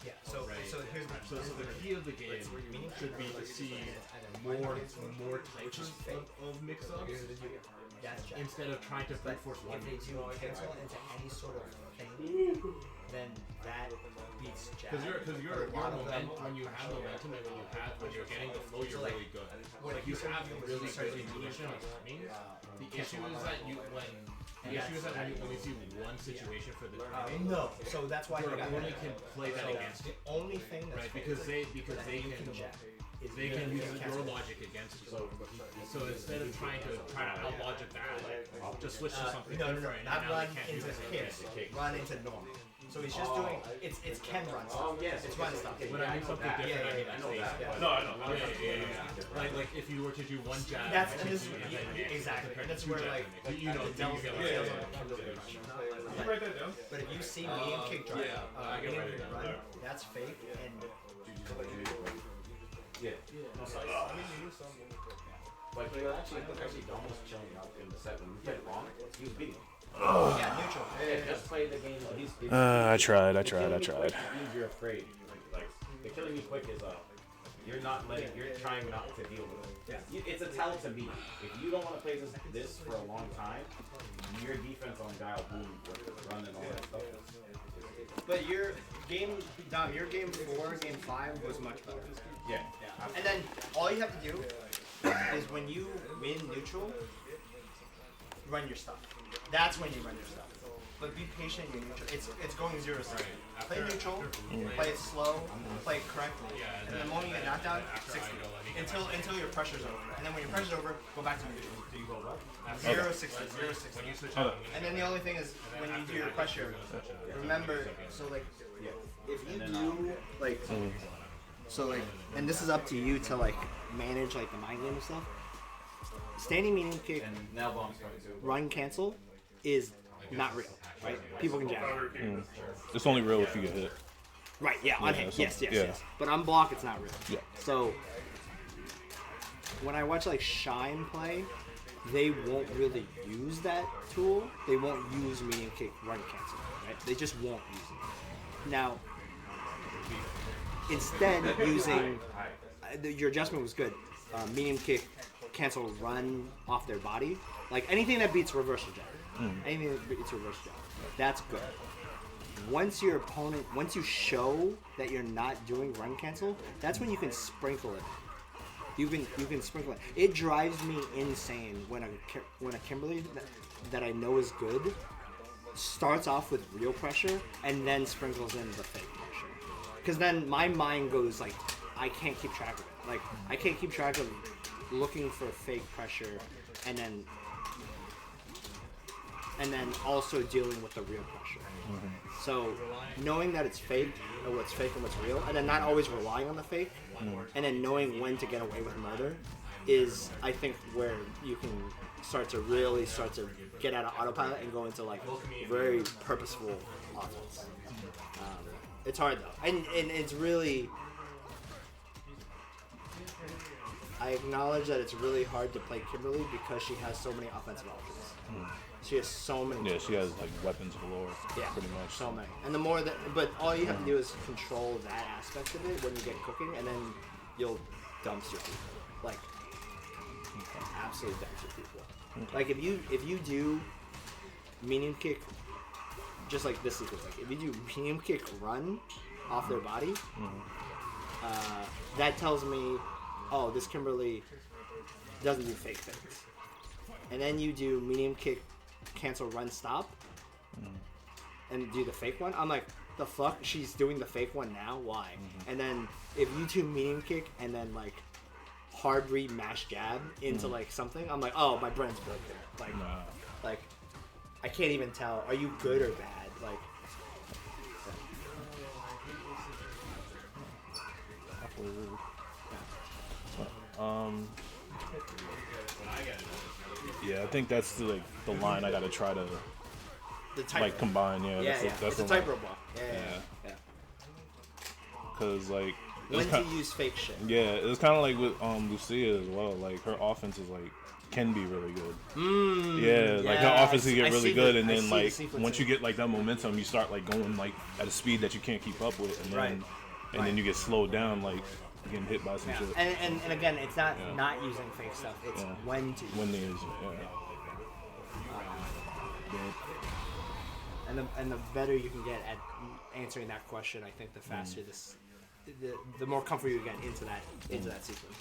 Yeah, so here's the So the key of the game should be to see more types of mix-ups instead of trying to brute force one. If they do cancel into any sort of thing, then that beats Jack. Because you're when you have momentum and when you're getting the flow, you're really good. Like you have really good intuition on timing. The issue is that when you see one situation for the timing, no. So that's why your you opponent can play that against the you. only thing that's Right, because they can use your logic against you. So instead of trying to out logic that, just switch to something different. Not and now run they can't into use it. run into normal. So he's just doing it's Ken run stuff. Yes, It's run stuff. When I mean something different, I mean I know that. Yeah. No, I know. Yeah. Like if you were to do one jab, That's and this, then exactly. compared to That's two where jabs, like you know, it tells you get the like tails yeah. on the You write that down? But if you see me and kick drive, I me can and write it down. run, that's fake and Yeah. No, sorry. But he was actually almost chilling out in the set when we played long. He was beating me. Yeah, neutral. Yeah, just play the game. I tried. You're afraid. Like the killing me quick is you're trying not to deal with it. Yeah. It's a tell to me. If you don't want to play this for a long time, your defense on Guile Boom run and all that stuff. But your game 4, game 5 was much better. Yeah. And then all you have to do is when you win neutral, run your stuff. That's when you run your stuff. But be patient in neutral. It's going 0-6. Play neutral, play it slow, play it correctly. And then the moment you get knocked down, 60. Until your pressure's over. And then when your pressure's over, go back to neutral. 0-60, 0-60. And then the only thing is when you do your pressure, remember, so like if you do like so like, and this is up to you to like manage like the mind game and stuff. Standing medium kick, And nail bombs coming too. run cancel is not real, right? People can jab. It's only real if you get hit. Right, yeah, on hit. so- Yes. yeah. But on block, it's not real. Yeah. So when I watch like Shine play, they won't really use that tool. They won't use medium kick run cancel, right? They just won't use it. Now, instead using your adjustment was good. Medium kick cancel run off their body, like anything that beats reversal jab. Anything that beats reversal jab, that's good. Once you show that you're not doing run cancel, that's when you can sprinkle it. You can sprinkle it. It drives me insane when a Kimberly that I know is good starts off with real pressure and then sprinkles in the fake pressure. Because then my mind goes like, I can't keep track of it. Like I can't keep track of looking for fake pressure and then also dealing with the real pressure. So knowing that it's fake or what's fake and what's real, and then not always relying on the fake, and then knowing when to get away with murder is, I think, where you can start to get out of autopilot and go into like very purposeful offense. It's hard though, and it's really. I acknowledge that it's really hard to play Kimberly because she has so many offensive options. She has so many. Yeah, she has like weapons galore. Yeah, pretty much. so many. And the more that, but all you have to do is control that aspect of it when you get cooking, and then you'll dumpster people. Like, absolutely dumpster people. Like if you do medium kick, just like this sequence, like if you do medium kick run off their body, that tells me, oh, this Kimberly doesn't do fake things. And then you do medium kick, cancel, run, stop, and do the fake one. I'm like, the fuck? She's doing the fake one now? Why? And then if you do medium kick and then like hard read mash jab into like something, I'm like, oh, my brain's broken. Like, like I can't even tell. Are you good or bad? Like. Yeah, I think that's the line I gotta try to like combine. Yeah, Yeah, that's it's a the tightrope line. block. Yeah. Cause like When to use fake shit. yeah, it was kind of like with Lucia as well. Like her offense is like can be really good. Like her offense can get really good, and then like once you get like that momentum, you start like going like at a speed that you can't keep up with, and then you get slowed down, like getting hit by some shit. And again, it's not using fake stuff. It's when to use When it. they use it, And the better you can get at answering that question, I think the faster the more comfort you get into that sequence.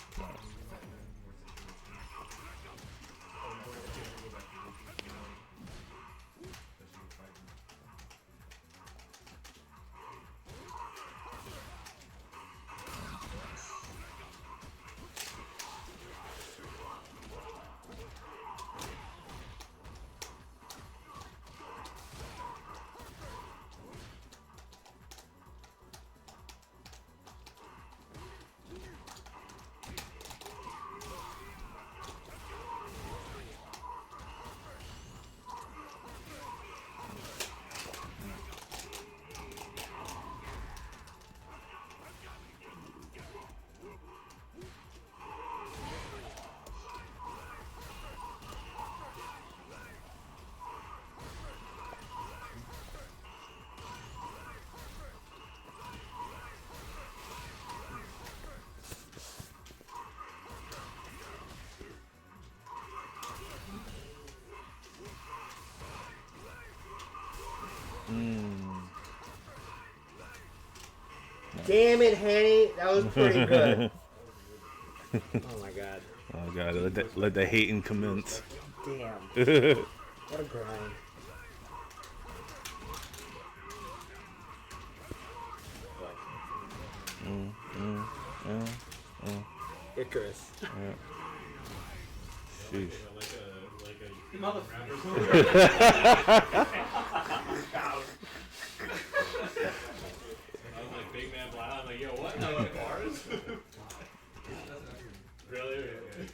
Damn it, Hanny. That was pretty good. Oh my god. Oh god, let the hating commence. Damn. What a grind. Icarus. Sheesh. I was like, big man blind. I'm like, yo, what? Not like bars? Really? Okay.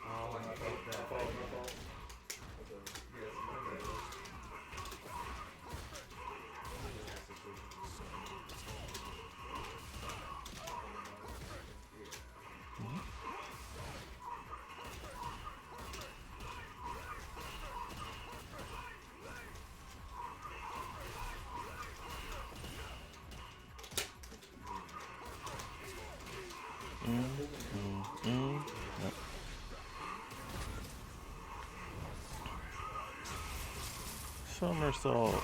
Oh, I hate that. Somersault.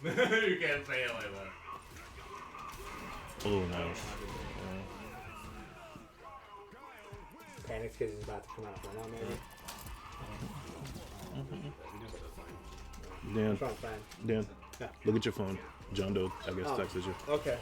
You can't say it like that. Oh, nice. Panics because he's about to come out right now, maybe. Dan, Fine, fine. Dan, Yeah. look at your phone. John Doe, I guess, Oh. texted you. Okay.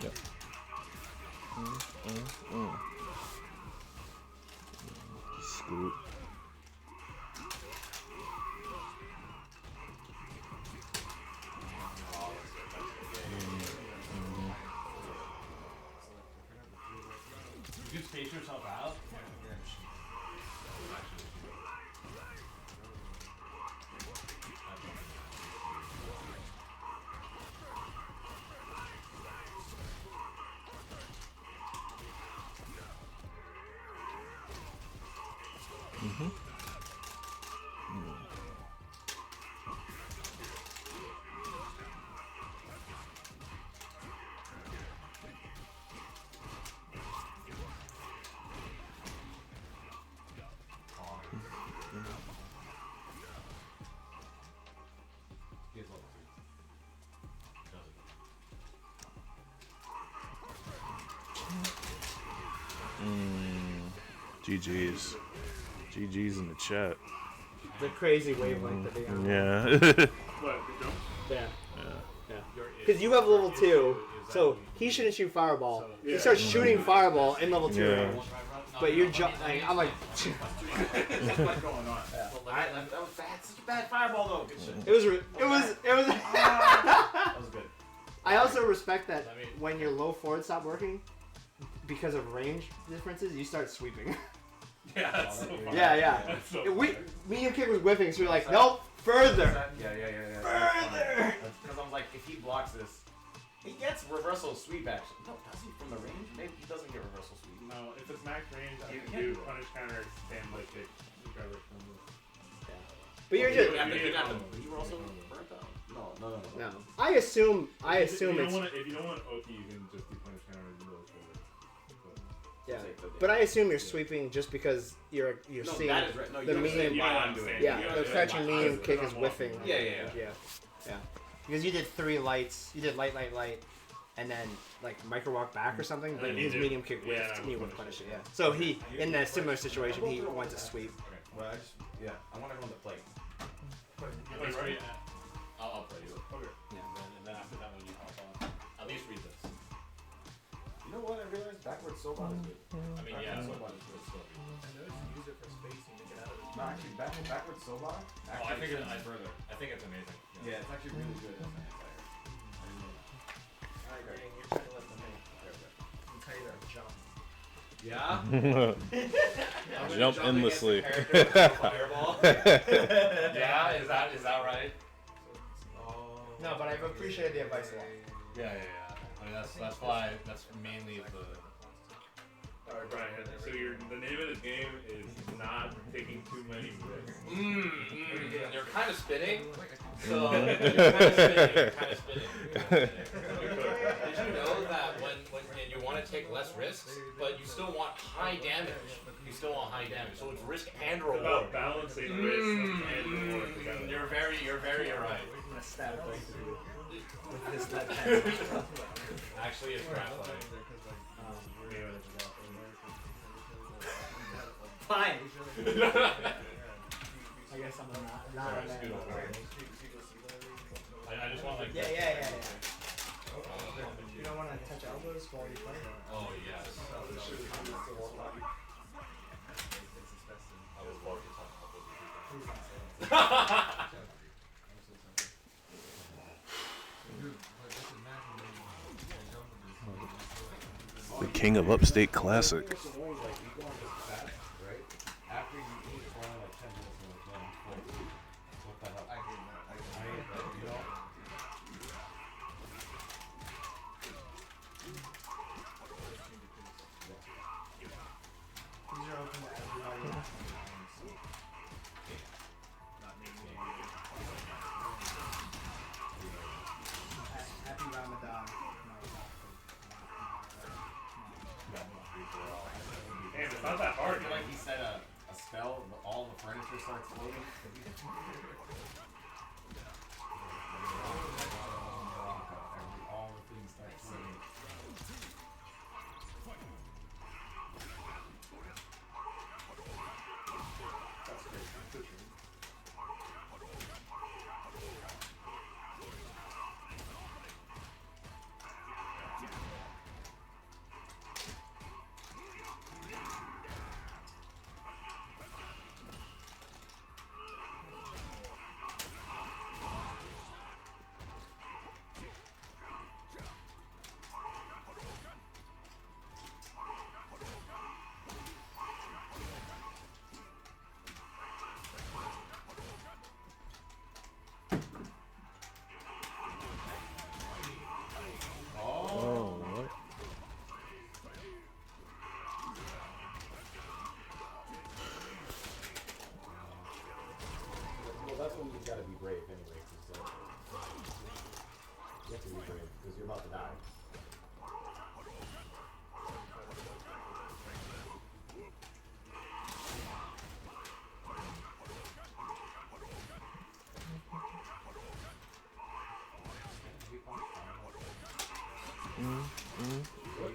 Yep. Scoop. You can space yourself out. GG's. GG's in the chat. The crazy wavelength of the Yeah. What? The jump? Yeah. Because you have level 2, so he shouldn't shoot fireball. He starts shooting fireball in level 2 Yeah. range. But you're I'm like, What's going on? Alright, that was bad. Such a bad fireball though. Good shit. it was. That was good. I also respect that when your low forward stop working, because of range differences, you start sweeping. Yeah, that's so funny. Yeah. That's so Medium kick was whipping, so you're like, nope, further. Yeah. Further. Because I'm like, if he blocks this, he gets reversal sweep action. No, does he from the range? Maybe he doesn't get reversal sweep. No, if it's max range, you You can do can't. punish counter and like kick. Whichever comes. But you're just. You were also burnt out. No. No. I assume If you it's. don't want OT, you can just do punish counter and do those forward. Yeah. But I assume you're sweeping just because you're No, seeing that is right. No, the you medium. understand why I'm doing it. Yeah, You the understand crouching why I'm medium doing kick it. is whiffing. Yeah. Because you did 3 lights. You did light, and then like micro walk back or something. But And his you medium kick whiffed, yeah, and you would punish it. Yeah. So he, in a similar situation, he went to sweep. Well, I want everyone to play. At least read. I'll play you. Okay. Yeah. And then after that, when you hop on, at least read this. You know what? I realized backwards Sobot is good. I mean, yeah, so Sobot is good. I noticed you use it for spacing to get out of No, actually, backwards Sobot. Oh, I think further. I think it's amazing. Yeah, it's actually really good as an anti-air. Alright, Green, you're trying to let them in. I'm tell you that jump. Yeah. Jump endlessly. Fireball. Yeah, is that right? Oh. No, but I've appreciated the advice a lot. Yeah. 100%. mean, that's why that's mainly the. Alright, Brian. So the name of the game is not taking too many risks. You're kind of spinning. So you're kind of spinning. Did you know that when and you want to take less risks, but you still want high damage? You still want high damage, so it's risk and It's reward. about balancing risk and reward together. You're very right. I'm gonna stab it with this lead pencil. Actually, it's graphite. Fine. I guess I'm not a man. I just want like. Yeah. You don't want to touch elbows while you play? Oh yes. I would love to talk The king of Upstate Classic. It's annoying, like, you go on this fast, right? After you eat, it's only like 10 minutes and it's done. What the hell? You know? These are open to everybody. Happy Ramadan. Damn, it's not that hard. I feel like he said a spell, but all the furniture starts floating. All the things start floating. Oh, what? Well, that's when you gotta be brave anyway, because you have to be brave, because you're about to die.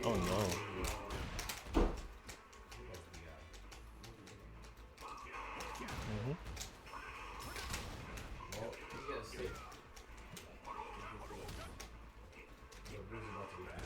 Oh no. Well, he's gonna stay. The bruise is about to be bad.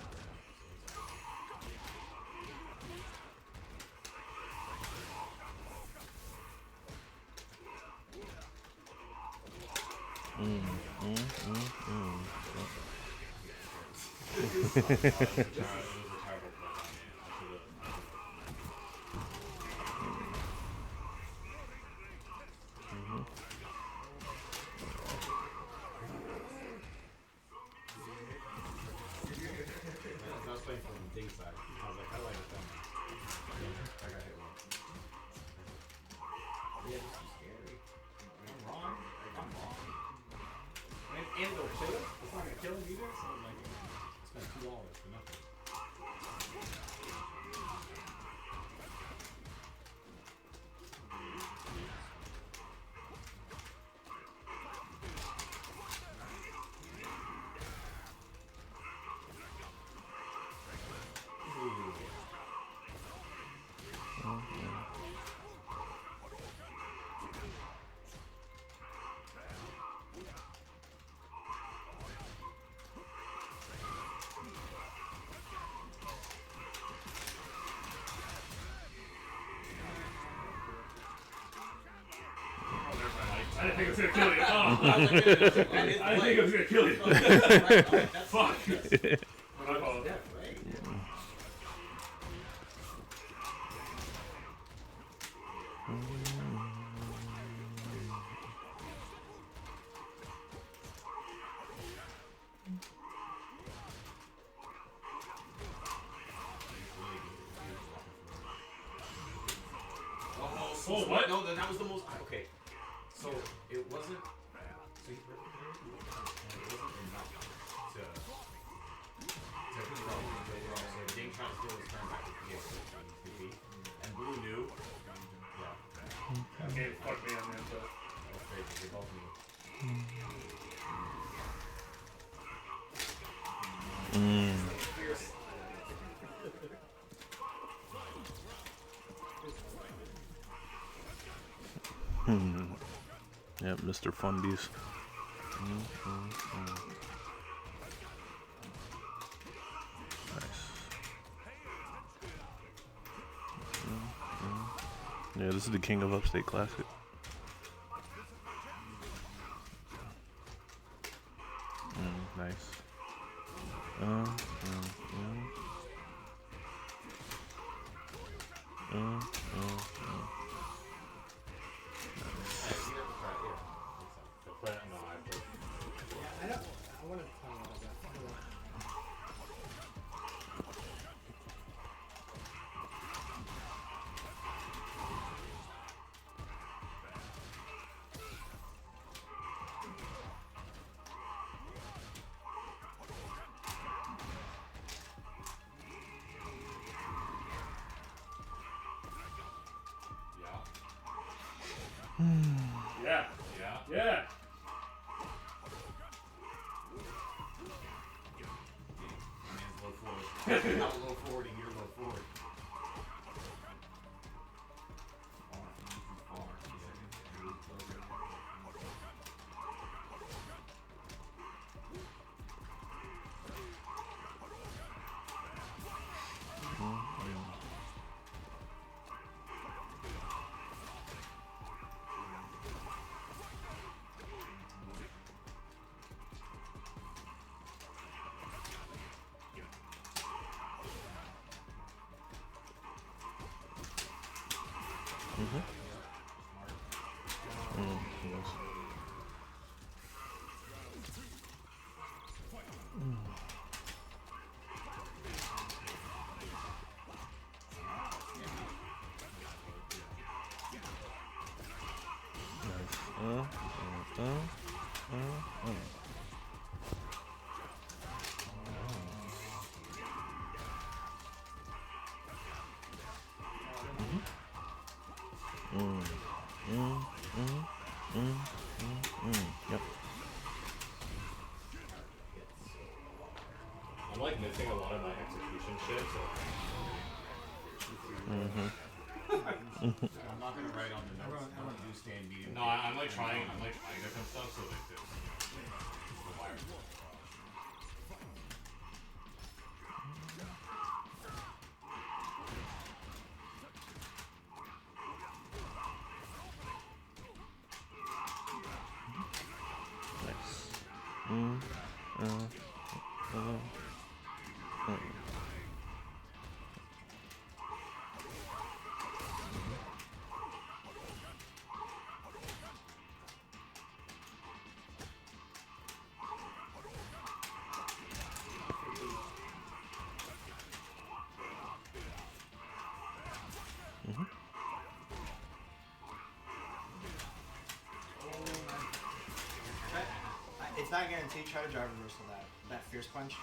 I was playing from the ding side. I was like, how do I defend this? I got hit once. Yeah, this is scary. I'm wrong. I'm wrong. And it'll kill him. It's not gonna kill him either. So I'm like, spend $2 for nothing. I didn't think it was gonna kill you. Oh. I didn't think it was gonna kill you. Fuck. My fault. Oh, what? No, that was the most. Okay, so it wasn't. So it wasn't enough to control. So Ding trying to steal his turn back to PvP, and Blue knew. Yeah. Okay, fuck me on the inside. That was crazy. They both knew. Yep, Mr. Fundies. Nice. Yeah, this is the King of Upstate Classic. Nice. I don't. I want to talk about that. Yeah. Yeah. Yeah. Man's low forward. Not low forward, and you're low forward. Yep. I'm like missing a lot of my execution shit, so. I'm not gonna write on the notes. I don't do stand medium. No, I'm like trying different stuff so like this. The wire. It's not guaranteed. Try to drive reversal that fierce punch.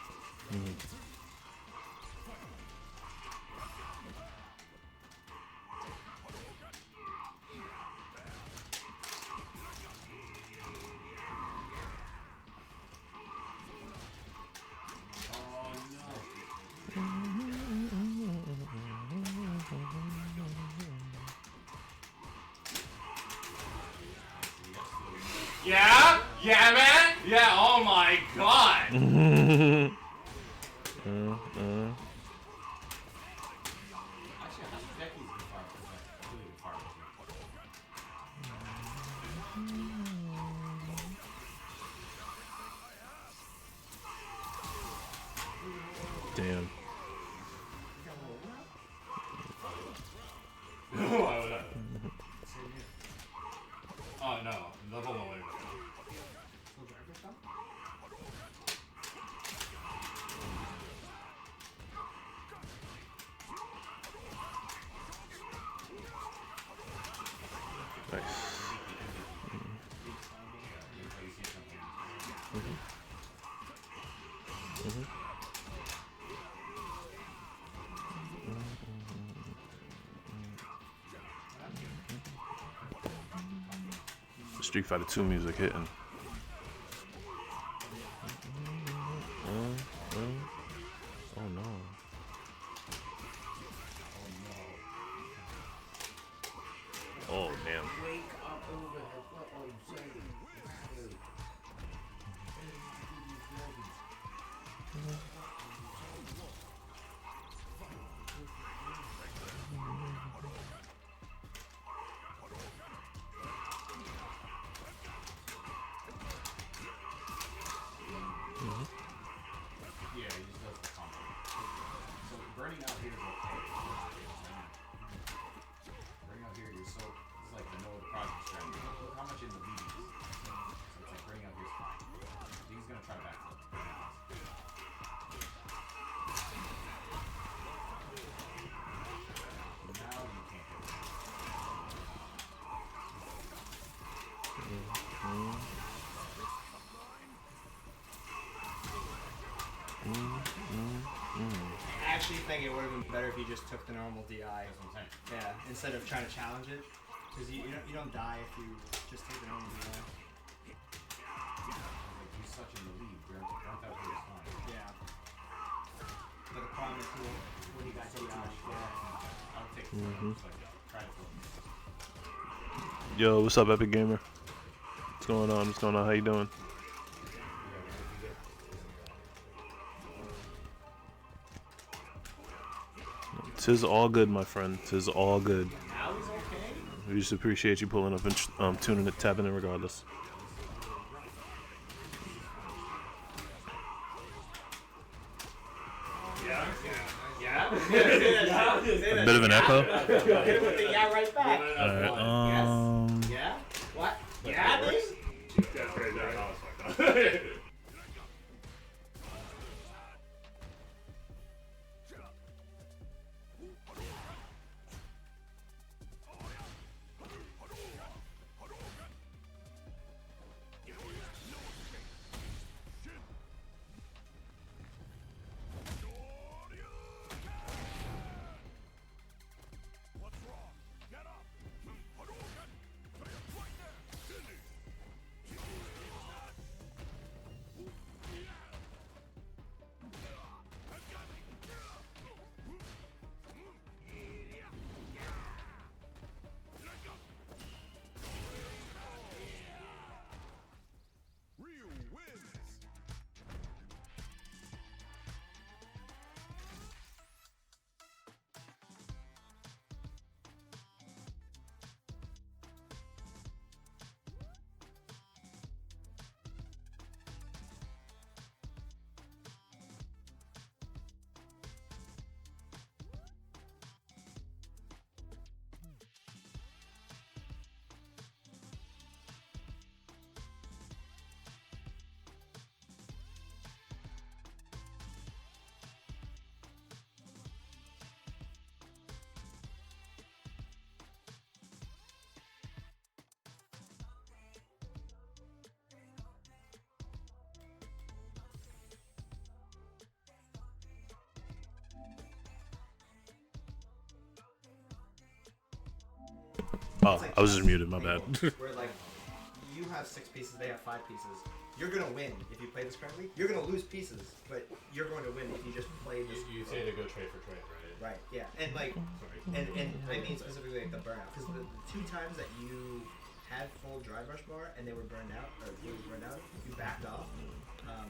Yeah? Yeah, man? Yeah, oh my god! Actually, how does Becky's be far from that? Really far Damn. No, I would have. Oh no, level 1 way. Street Fighter 2 music hitting. Oh no. Oh damn. Yeah, he just does the combo. So burning out here is okay. Burning out here is so it's like the no project strategy. Look how much in the lead he is. So it's like burning out here is fine. He's gonna try to backflip. Now you can't hit him. I actually think it would have been better if you just took the normal DI. That's what I'm saying. Yeah, instead of trying to challenge it. Because you don't die if you just take the normal DI. Like he's such in the lead. Burnt out here is fine. Yeah. But the problem is when you got DI, I would take just like try to flip. Yo, what's up, Epic Gamer? What's going on? What's going on? How you doing? Tis all good, my friend. Tis all good. Now he's okay? We just appreciate you pulling up and tuning it, tapping in regardless. A bit of an echo. Hit him with the yeah right back. Alright, Yeah? What? Yeah, baby? That's crazy. That was fucked up. Ryu wins. Oh, I was just muted, my bad. Where like you have 6 pieces, they have 5 pieces. You're gonna win if you play this correctly. You're gonna lose pieces, but you're going to win if you just play this. You say to go trade for trade, right? Right. Yeah. And like, and I mean specifically like the burnout, because the 2 times that you had full dry brush bar and they were burned out, or you were burned out, you backed off.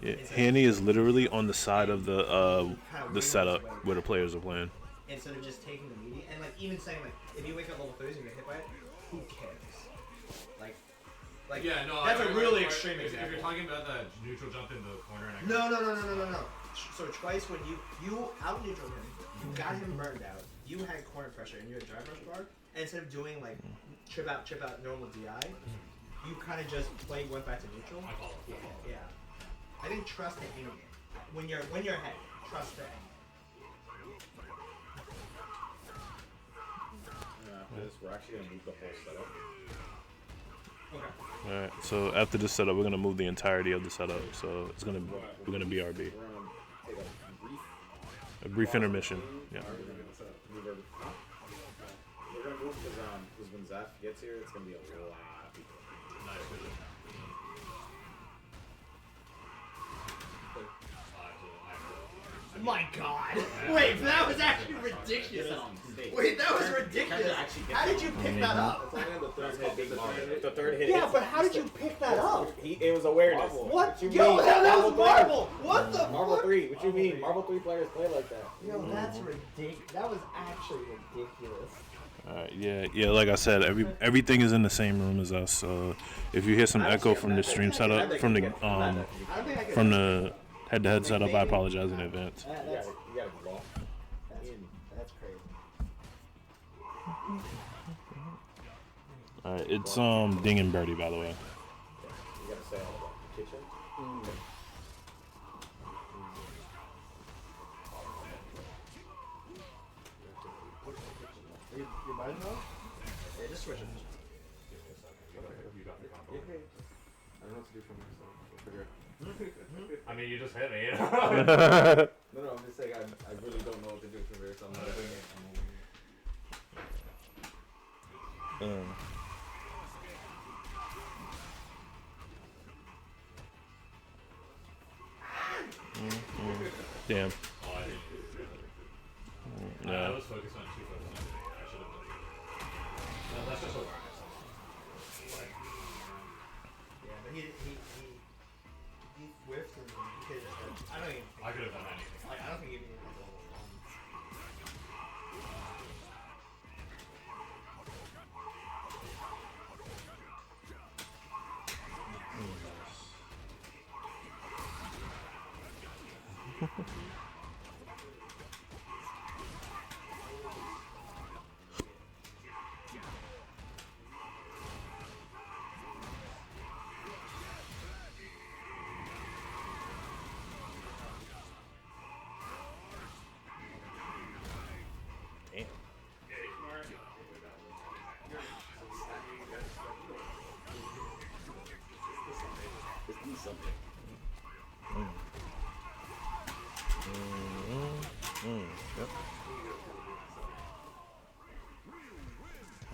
Yeah, it's like- Hanny is literally on the side of the setup where the players are playing. Instead of just taking the media, and like even saying like, if you wake up level 30s and get hit by it, who cares? Like Yeah, no. that's a really or extreme if example. you're talking about the neutral jump in the corner and No. So twice when you out neutral him, you got him burned out. You had corner pressure and you had dry brush bar. And instead of doing like chip out normal DI, you kind of just went back to neutral. I follow. Yeah. I think trust the enemy. When you're ahead, trust the enemy. After this, we're actually gonna move the whole setup. Okay. All right. So after this setup, we're gonna move the entirety of the setup. So we're gonna BRB. We're gonna take A brief intermission. Yeah. We're gonna move because when Zaf gets here, it's gonna be a lot of people. Nice. Good job. My God! Wait, that was actually ridiculous. Wait, that was ridiculous. How did you pick that up? It's only on the third hit. Big Mario. The third hit. Yeah, but how did you pick that up? It was awareness. What? You Yo, mean? that was Marvel Marvel! What the Marvel fuck? 3. What you mean? Marvel 3 players play like that. Yo, that's ridiculous. That was actually ridiculous. Alright, yeah. Like I said, everything is in the same room as us. So if you hear some echo from the stream setup, from the head-to-head setup, I apologize in advance. You gotta blow. That's crazy. Alright, it's Ding and Birdie, by the way. You gotta say all about the kitchen. You might as well? Yeah, just switch it. I don't know what to do from here, so we'll figure it I mean, you just hit me. out. No, I'm just saying I really don't know what to do from here, so I'm not doing it. Damn. Oh, I didn't. I Yeah. was focused on too focused on today. I should have done. No, that's just awareness. Yeah, but he whiffed and hit it. I don't even. I could have done anything. Like, I don't think he even.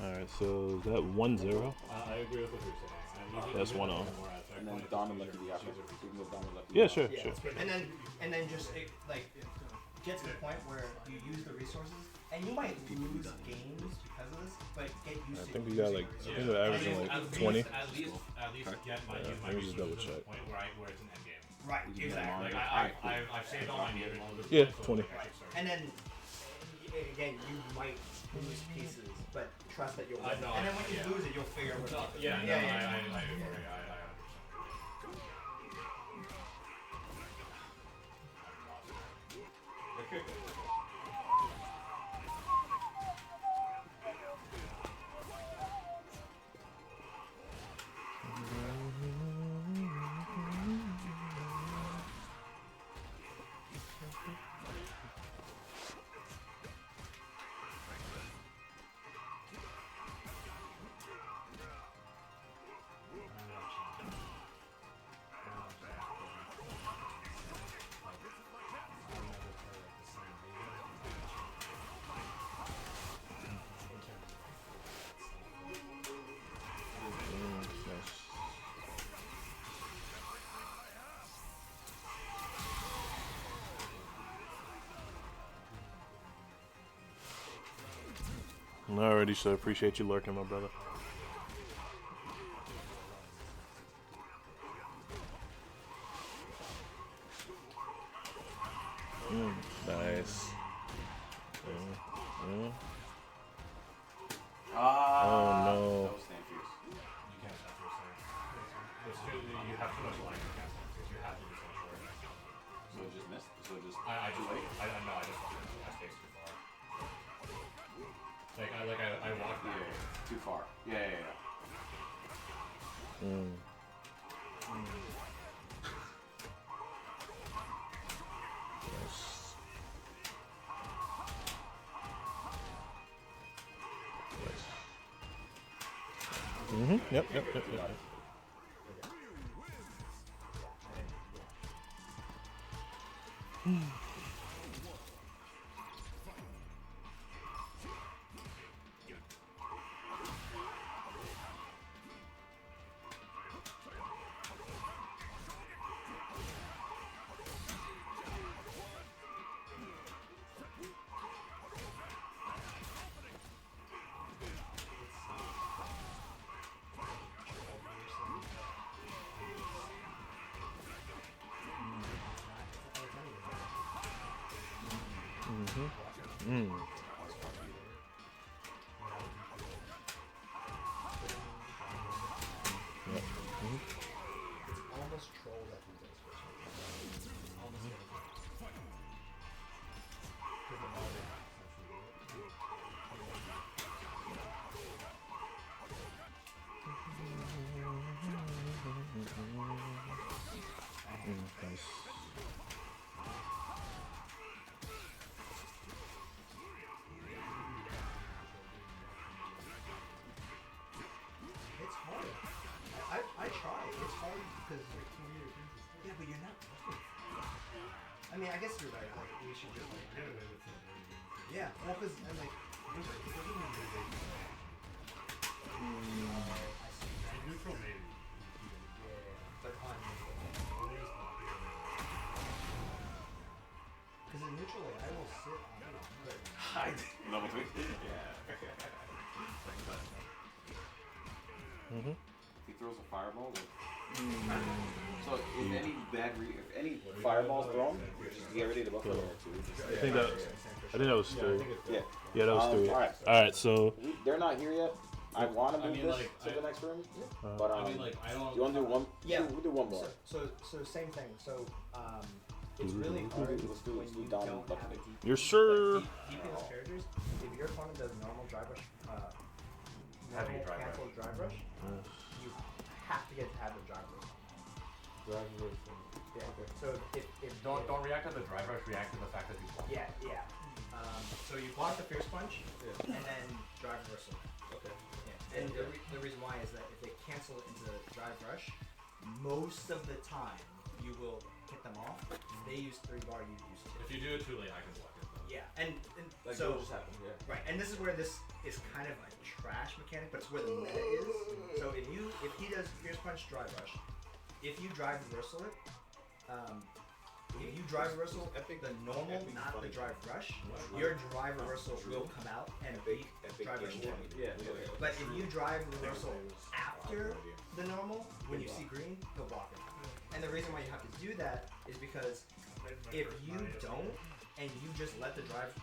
Alright, so is that 1-0? I agree with what you're saying. That's 1-0. And then Dom and Lucky D after. You can move Dom and Lucky. Yeah, sure. And then just get to the point where you use the resources, and you might lose games because of this, but get used to. I think we got like, I think we're averaging like 20. At least get my use my let me just double resources to the check. point where it's an end game. Right, exactly. Like I've saved all my needed. Yeah, 20. And then again, you might lose pieces, but trust that you'll win. know, And then when you yeah. lose it, you'll figure out what. Yeah, no, I agree. Alrighty, so appreciate you lurking, my brother. Nice. Oh no. That was stand fuse. You can't have first you have too much line. You can't stand first. You have to do so short. So it just missed. So it just. I too late. know. I just I spaced too far. I walked Yeah, back. too far. Yeah. Yep. It's almost troll that he does for some reason. Almost everything. It's hard. I try. It's hard because yeah, but you're not looking. I mean, I guess you're right. Like we should just like yeah. Well, because and like Neutral maybe. yeah, but on because in neutral like I will sit on it. But Level 3? Yeah. If he throws a fireball, so if any fireballs thrown, just get ready to buffalo or two. I think that was 3. Yeah. Yeah, that was 3. Alright. All right, so They're not here yet. I want to I move mean, this like, to I- the next room, but I mean, like, I don't. you want to do one? Yeah. We'll do one more. so same thing. So it's really hard Let's do when you Dom don't Buckley. have a DP. you're sure? DPS characters, if your opponent does normal drive rush, Heavy normal drive cancel drive rush, you have to get to have the drive rush. Yeah. So if Don't react to the drive rush. React to the fact that you block. Yeah. So you block the fierce punch, and then drive reversal. Okay. Yeah. And the reason why is that if they cancel it into drive rush, most of the time you will hit them off. They use 3 bar, you use 2. If you do it too late, I can block it. Yeah, and Like so what just happened, yeah. right, and this is where this is kind of a trash mechanic, but it's where the meta is. So if he does fierce punch drive rush, if you drive reversal it, if you drive reversal the normal, not the drive rush, your drive reversal will come out and beat drive rush 2. Yeah. But if you drive reversal after the normal, when you see green, he'll block it. And the reason why you have to do that is because if you don't, and you just let the drive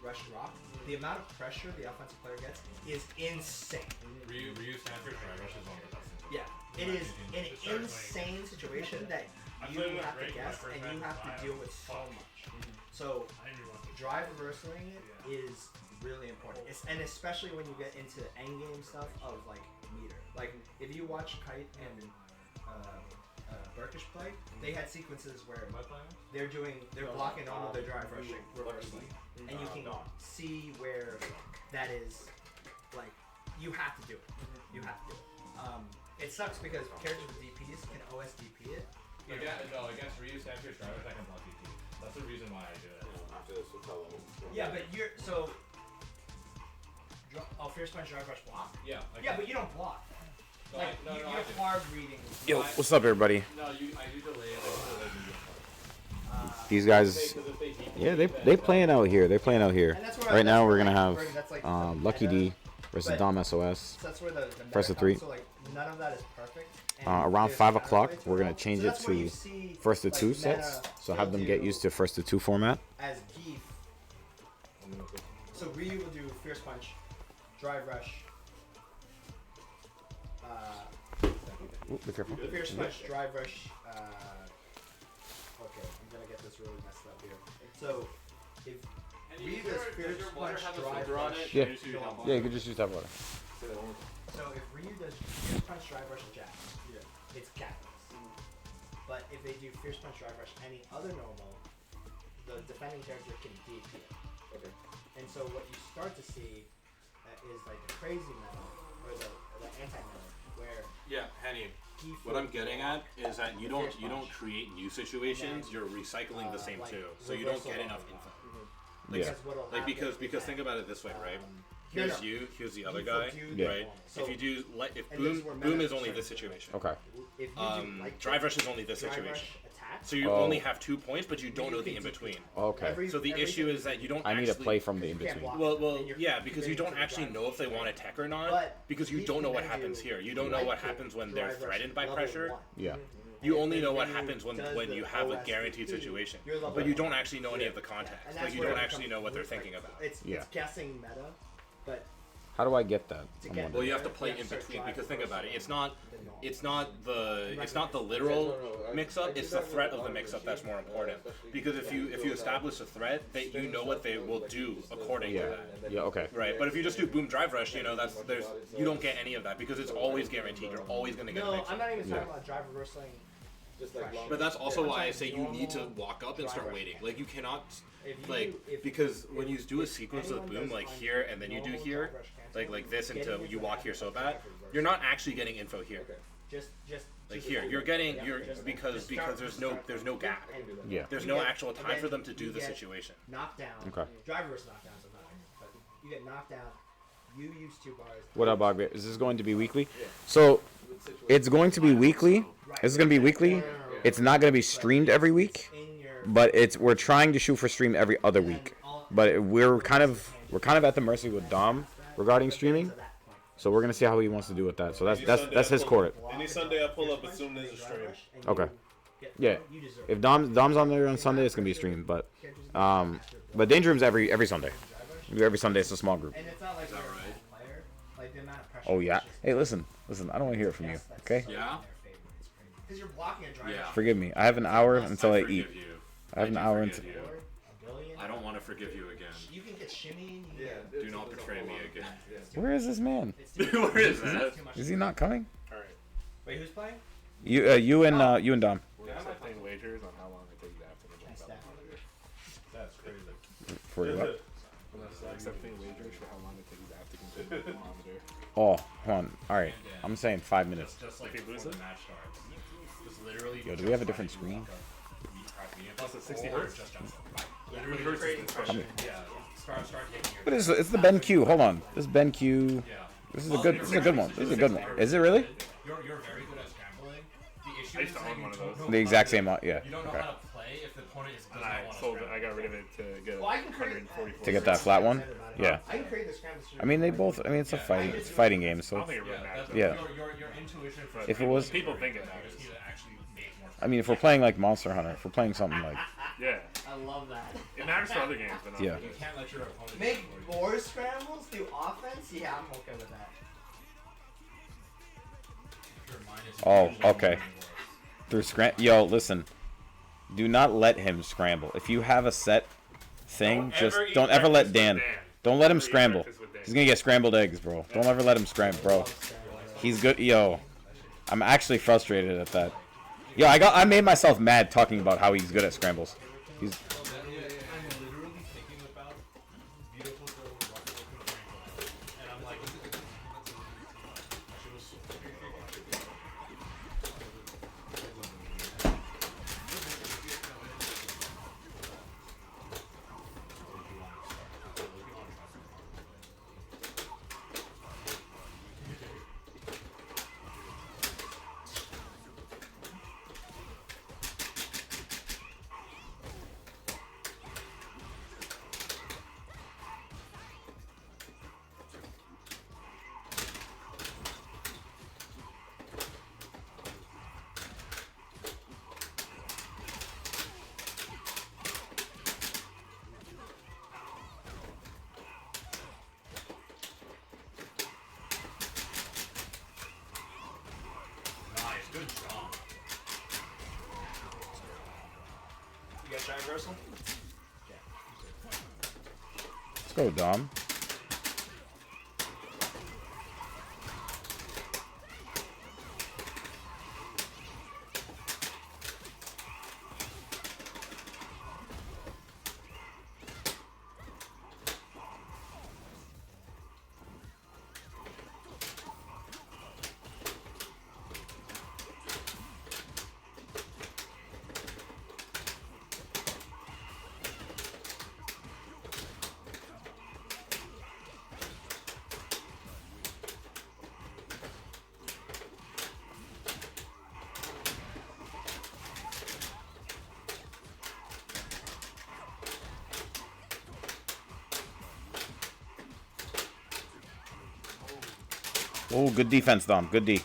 rush rock, the amount of pressure the offensive player gets is insane. Ryu Stanford drive rush is one of the best things. Yeah, it is an insane situation that you have to guess and you have to deal with so much. So drive reversing it is really important, and especially when you get into endgame stuff of like meter. Like if you watch Kite and Burkish play, they had sequences where they're blocking all of their drive rushing reversely, and you can see where that is. Like you have to do it. You have to do it. It sucks because characters with DPs can OS DP it. Against Ryu Stanford drive rush, I can block DP. That's the reason why I do it. After this, we'll tell them. Yeah, but you're so. Fierce punch drive rush block. Yeah. Yeah, but you don't block. No, Like no, you no, I have do. hard reading. Yo, what's up, everybody? No, I do delay it. These guys, yeah, they playing out here. They're playing out here. And that's where Right now, we're gonna like, have that's like the Lucky meta, D versus but- Dom SOS. So that's where the First meta to 3. comes, so like none of that is perfect. and Around there's 5 counterplay o'clock, to we're it gonna all. change So it that's where you to see, first to like, 2 meta sets. So have them will get do used to first to 2 format. as Geef. So Ryu will do fierce punch, drive rush. Ooh, be careful. Fierce punch, drive rush. Okay, I'm gonna get this really messed up here. So if Ryu does fierce punch, drive rush. Yeah, yeah, you could just use that water. So if Ryu does fierce punch, drive rush, and jab, it's capless. But if they do fierce punch, drive rush, any other normal, the defending character can DP it. Okay. And so what you start to see is like the crazy meta or the anti-meta, where Yeah, Henny. he What I'm flips getting block, at is that you Fierce don't punch. create new situations. And then, You're recycling the same like too, so you don't reversal get of enough the info. block. Yeah. Because what'll Like happen because is think that, about it this way, right? no, Here's no. you. Here's the other You guy, do Yeah. right? So- If you do like if and this is boom where boom meta is only this starts. situation. Okay. If you do like Drive rush is only this drive situation. rush attack, So you Oh. only have 2 points, but you don't know the in between. Okay. So the issue is that you don't. I need to actually, play from the in you can't between. block. Well, And you're yeah, because you committing don't to the actually drive know if they want to tech or not, But because you he don't know can what then happens do here. You don't know light what kick, happens when they're drive rush threatened by level pressure. 1. Yeah. You And only then know what you happens when does the you have a OSTP, guaranteed situation, you're level but you one. don't actually know any of the context. And Like that's you where don't it actually know what they're becomes- thinking about. It's Yeah. guessing meta, but How do I get that? to I'm get wondering. Well, you have to play You have in to start between driving because think first about it. and It's not the literal mix-up. It's the threat of the mix-up that's more important. Because if you establish a threat, that you know what they will do according to Yeah. that. Yeah. Okay. Right, but if you just do boom drive rush, you know you don't get any of that because it's always guaranteed. You're always gonna get a no, mix I'm up. not even Yeah. talking about drive reversling. Just like long. But that's also I'm why I talking say you need to normal walk up and start drive rush waiting. mechanics. Like you cannot, If because when you do a if sequence of anyone boom does like on here and then you do normal here, drive rush cancel, like this getting until into you the walk here so drive bad, reverse. you're not actually getting info here. Just Like just here, hold you're it. getting Yeah, because start- there's just no start there's from no gap. and Yeah. There's you no get- actual and time for then them to do you the get situation. Knocked down. Okay. Drive reverse knockdowns are not but you get knocked down. You use 2 bars. What up, Bogby? Is this going to be weekly? So it's going to be weekly. This is going to be weekly. It's not going to be streamed every week, In your but we're trying to shoot for stream every other week. But we're kind of at the mercy with Dom regarding streaming. So we're gonna see how he wants to do with that. So that's his court. Any Sunday I pull up as soon as a stream. Okay. Yeah. If Dom's on there on Sunday, it's gonna be streamed. But Danger Room's every Sunday. Every Sunday it's a small group. And it's not like you're a player. Like the amount of pressure. Oh yeah. is just- Hey, listen. I don't want to hear it from you. Okay. Yeah. Because you're blocking a drive Yeah. rush. Forgive me. I have an hour until I eat. forgive you. I have an do hour forgive until. you. A billion. I don't want to forgive you again. You can get shimmy. You Yeah. can Do not betray me again. Where is this man? Where is that? Is he not coming? Alright. Wait, who's playing? You and Dom. We're accepting wagers on how long it takes after the jump out monitor. That's crazy. For what? We're accepting wagers for how long it takes after complete the monitor. Oh, hold on. All right. I'm saying 5 minutes. Just like If you lose before the it? match starts. Just literally. Yo, do we have a different screen? Plus it's 60 hertz? Just jump right. Yeah, Literally you're just creating pressure. yeah. Start hitting your. But it's the Ben Q. Hold on. This Ben Q. Yeah. This is a good one. This is a good one. Is it really? You're very good at scrambling. The issue I used is to that own you one of don't those. know The how exact to- same one. Yeah. You don't know Okay. how to play if the opponent does And not I want to sold it. scramble. I got rid of it to get Well, I can create 144. To get that flat one? Yeah. I can create the scramble. I mean, they both. I mean, it's a fighting. It's a fighting game. I So don't think it really Yeah, matters. that's Yeah. your intuition for If it was- People think it you matters. just need to actually make more. I mean, if we're playing like Monster Hunter, if we're playing something like Yeah. I love that. It matters for other games, but not Yeah. for You this. can't let your opponent Make do it for you. more scrambles through offense? Yeah, I'm okay with that. Your mind is Oh, usually okay. moving worse. through Yo, listen. Do not let him scramble. If you have a set thing, don't ever let Dan. Don't let him scramble. He's gonna get scrambled eggs, bro. Don't ever let him scramble, bro. He's good. Yo, I'm actually frustrated at that. Yo, I made myself mad talking about how he's good at scrambles. He's I'm literally thinking about beautiful girl with rocket looking and I'm like, she was nice, good job. You guys try reversal? let's go, Dom. Oh, good defense, Dom. Good D.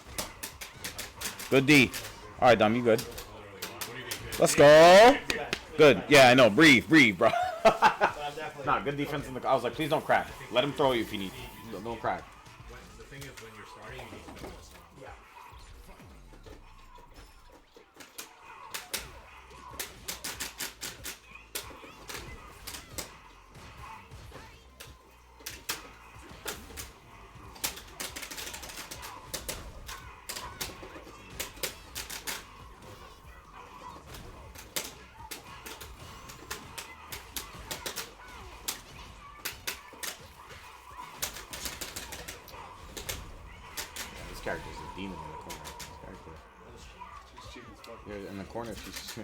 Good D. All right, Dom, you good? Let's go. Good. Yeah, I know. Breathe, bro. Nah, good defense in the. I was like, please don't crack. Let him throw you if you need. Don't crack. The thing is, when you're starting, you need to know what's going on. This character is a demon in the corner. This character. She's cheap as fuck. Yeah, in the corner, she's.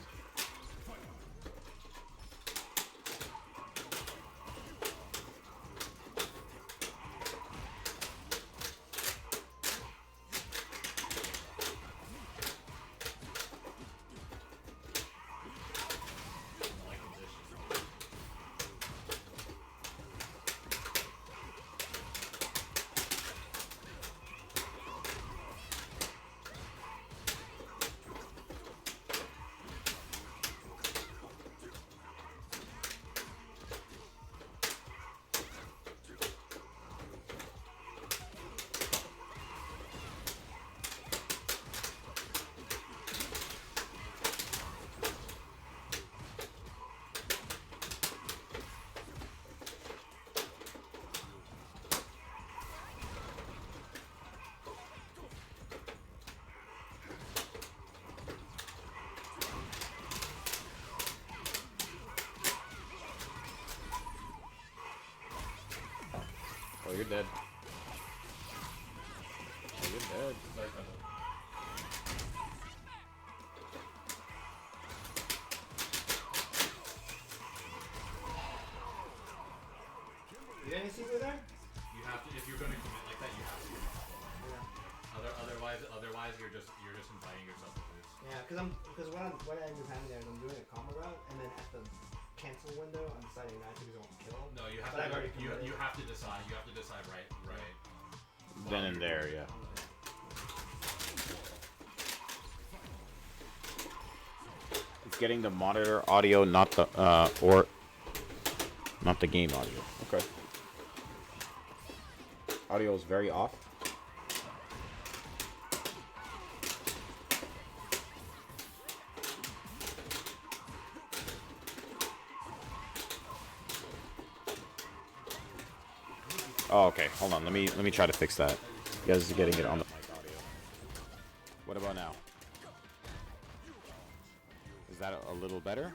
Oh, you're dead. Oh, you're dead. You didn't see there? You have to, if you're going to commit like that, you have to commit. Otherwise, you're just inviting yourself to lose. Yeah, because what I end up having there is I'm doing a combo route, and then at the cancel window, I'm deciding not to because I want to kill. No, you have But I've already to. committed. You have to decide. You have to decide right. Then and there, yeah. It's getting the monitor audio, not the not the game audio. Okay. Audio is very off. Oh, okay. Hold on. Let me try to fix that. You guys are getting it on the mic audio. What about now? Is that a little better?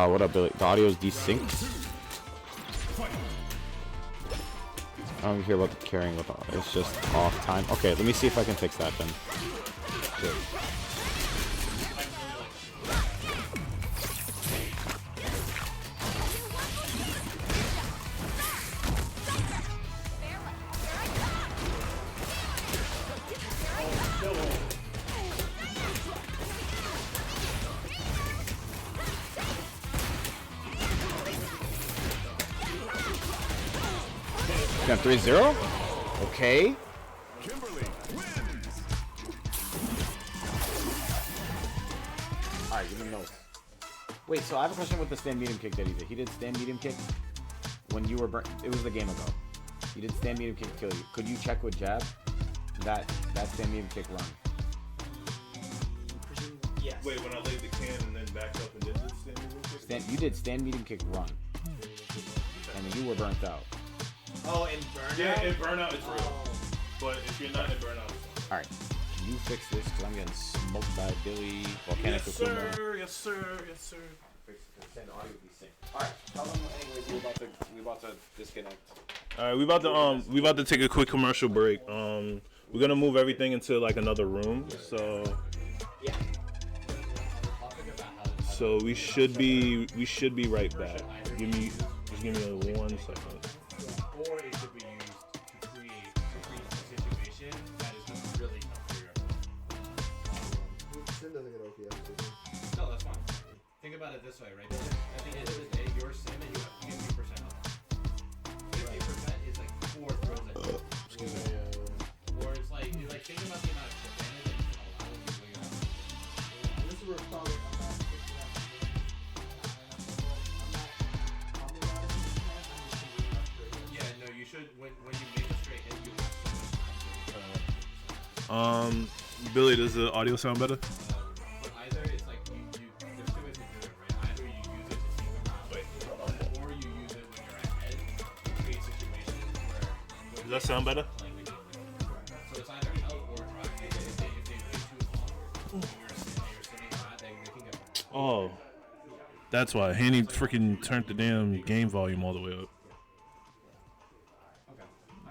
What up, Billy? The audio is desynced. I don't hear about the carrying with it's just off time. Okay, let me see if I can fix that then. Shit. Got 3-0? Okay. Alright, give me notes. Wait, so I have a question with the stand medium kick that he did. He did stand medium kick when you were burnt. It was the game ago. He did stand medium kick to kill you. Could you check with jab that stand medium kick run? Yes. Wait, when I laid the can and then backed up and did the stand medium kick? You did stand medium kick run. And you were burnt out. Oh, in Burnout? Yeah, in Burnout it's real. But if you're not in Burnout, it's Alright. Can you fix this? Because I'm getting smoked by Billy. Volcanic Akuma. Yes, sir. Alright, tell them anyways we about to disconnect. All right, we about to take a quick commercial break. We're gonna move everything into like another room. So we should be right back. Just give me 1 second. Or it could be used to create a situation that is just really tough for your opponent. Sim doesn't get OPS. No, that's fine. Think about it this way, right? At the end of the day, you're sim and you have 50% off. 50% is like 4 throws at you. Excuse me. Or it's like think about the amount of chip damage that you can allow when you wing out. This is where probably Yeah, no, you should when you make a straight hit, you have so much time. Billy, does the audio sound better? But either it's like there's 2 ways to do it, right? Either you use it to sneak around, or you use it when you're ahead to create situations where. Does that sound better? Playing the game with you. So it's either health or drive. If they wait too long, and you're sitting flat, they can get. Oh, that's why Haney freaking turned the damn game volume all the way up.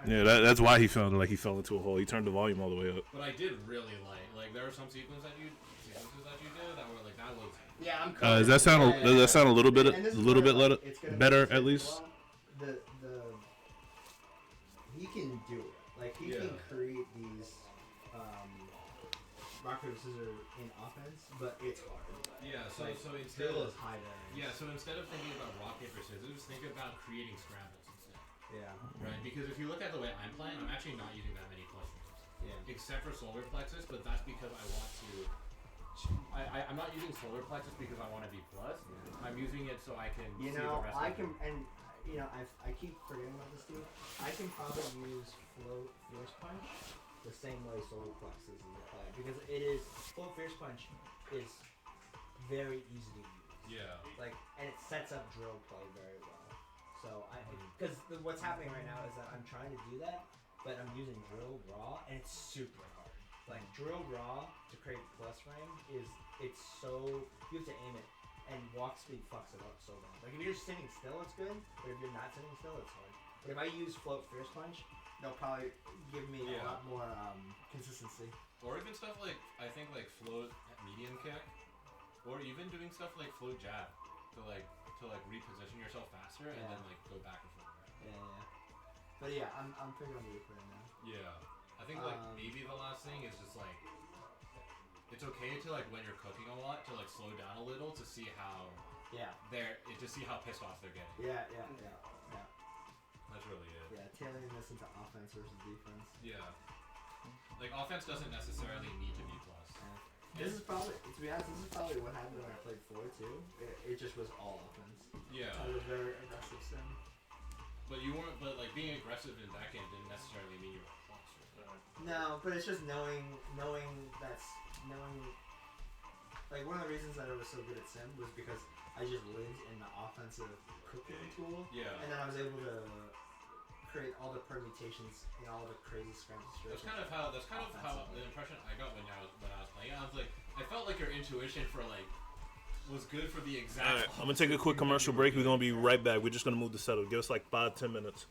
Yeah, that's why he felt like he fell into a hole. He turned the volume all the way up. But I did really like there were some sequences that you did that were like that was. Yeah, I'm. Does that sound a little bit And this is where, like, it's gonna better make at sense least? as well. He can do it. Like he can create these rock paper scissors in offense, but it's hard. Yeah, so Like, so instead Bill of is high variance. yeah, so instead of thinking about rock paper scissors, think about creating scrambles instead. Yeah. Right, because if you look at the way I'm playing, I'm actually not using that many plus frames. Yeah. Except for solar plexus, but that's because I want to. I'm not using solar plexus because I want to be plus. I'm using it so I can. You see know, the rest I of can, and you know, I keep forgetting about this dude. I can probably use float fierce punch the same way solar plexus is applied because it is float fierce punch is very easy to use. Yeah. Like, and it sets up drill play very well. So because what's happening right now is that I'm trying to do that, but I'm using drill raw, and it's super hard. Like drill raw to create plus frame it's so you have to aim it, and walk speed fucks it up so bad. Like if you're sitting still, it's good, but if you're not sitting still, it's hard. But if I use float fierce punch, they'll probably give me a lot more consistency. Or even stuff like I think like float medium kick, or even doing stuff like float jab to reposition yourself faster and then like go back and forth. Yeah. But yeah, I'm pretty on the loop right now. Yeah, I think like maybe the last thing is just like it's okay to like when you're cooking a lot to like slow down a little to see how to see how pissed off they're getting. Yeah. That's really it. Yeah, tailoring this into offense versus defense. Yeah, like offense doesn't necessarily need to be plus. This is probably, to be honest, this is probably what happened when I played 4 too. It just was all offense. Yeah. I was very aggressive sim. But you weren't. But like being aggressive in that game didn't necessarily mean you were plus. No, but it's just knowing. Like one of the reasons that I was so good at sim was because I just lived in the offensive cooking tool. Yeah. And then I was able to create all the permutations and all the crazy scramble situations. That's kind of how the impression I got when I was playing. I was like, I felt like your intuition for like was good for the exact. All right, I'm gonna take a quick commercial break. We're gonna be right back. We're just gonna move the setup. Give us like 5-10 minutes.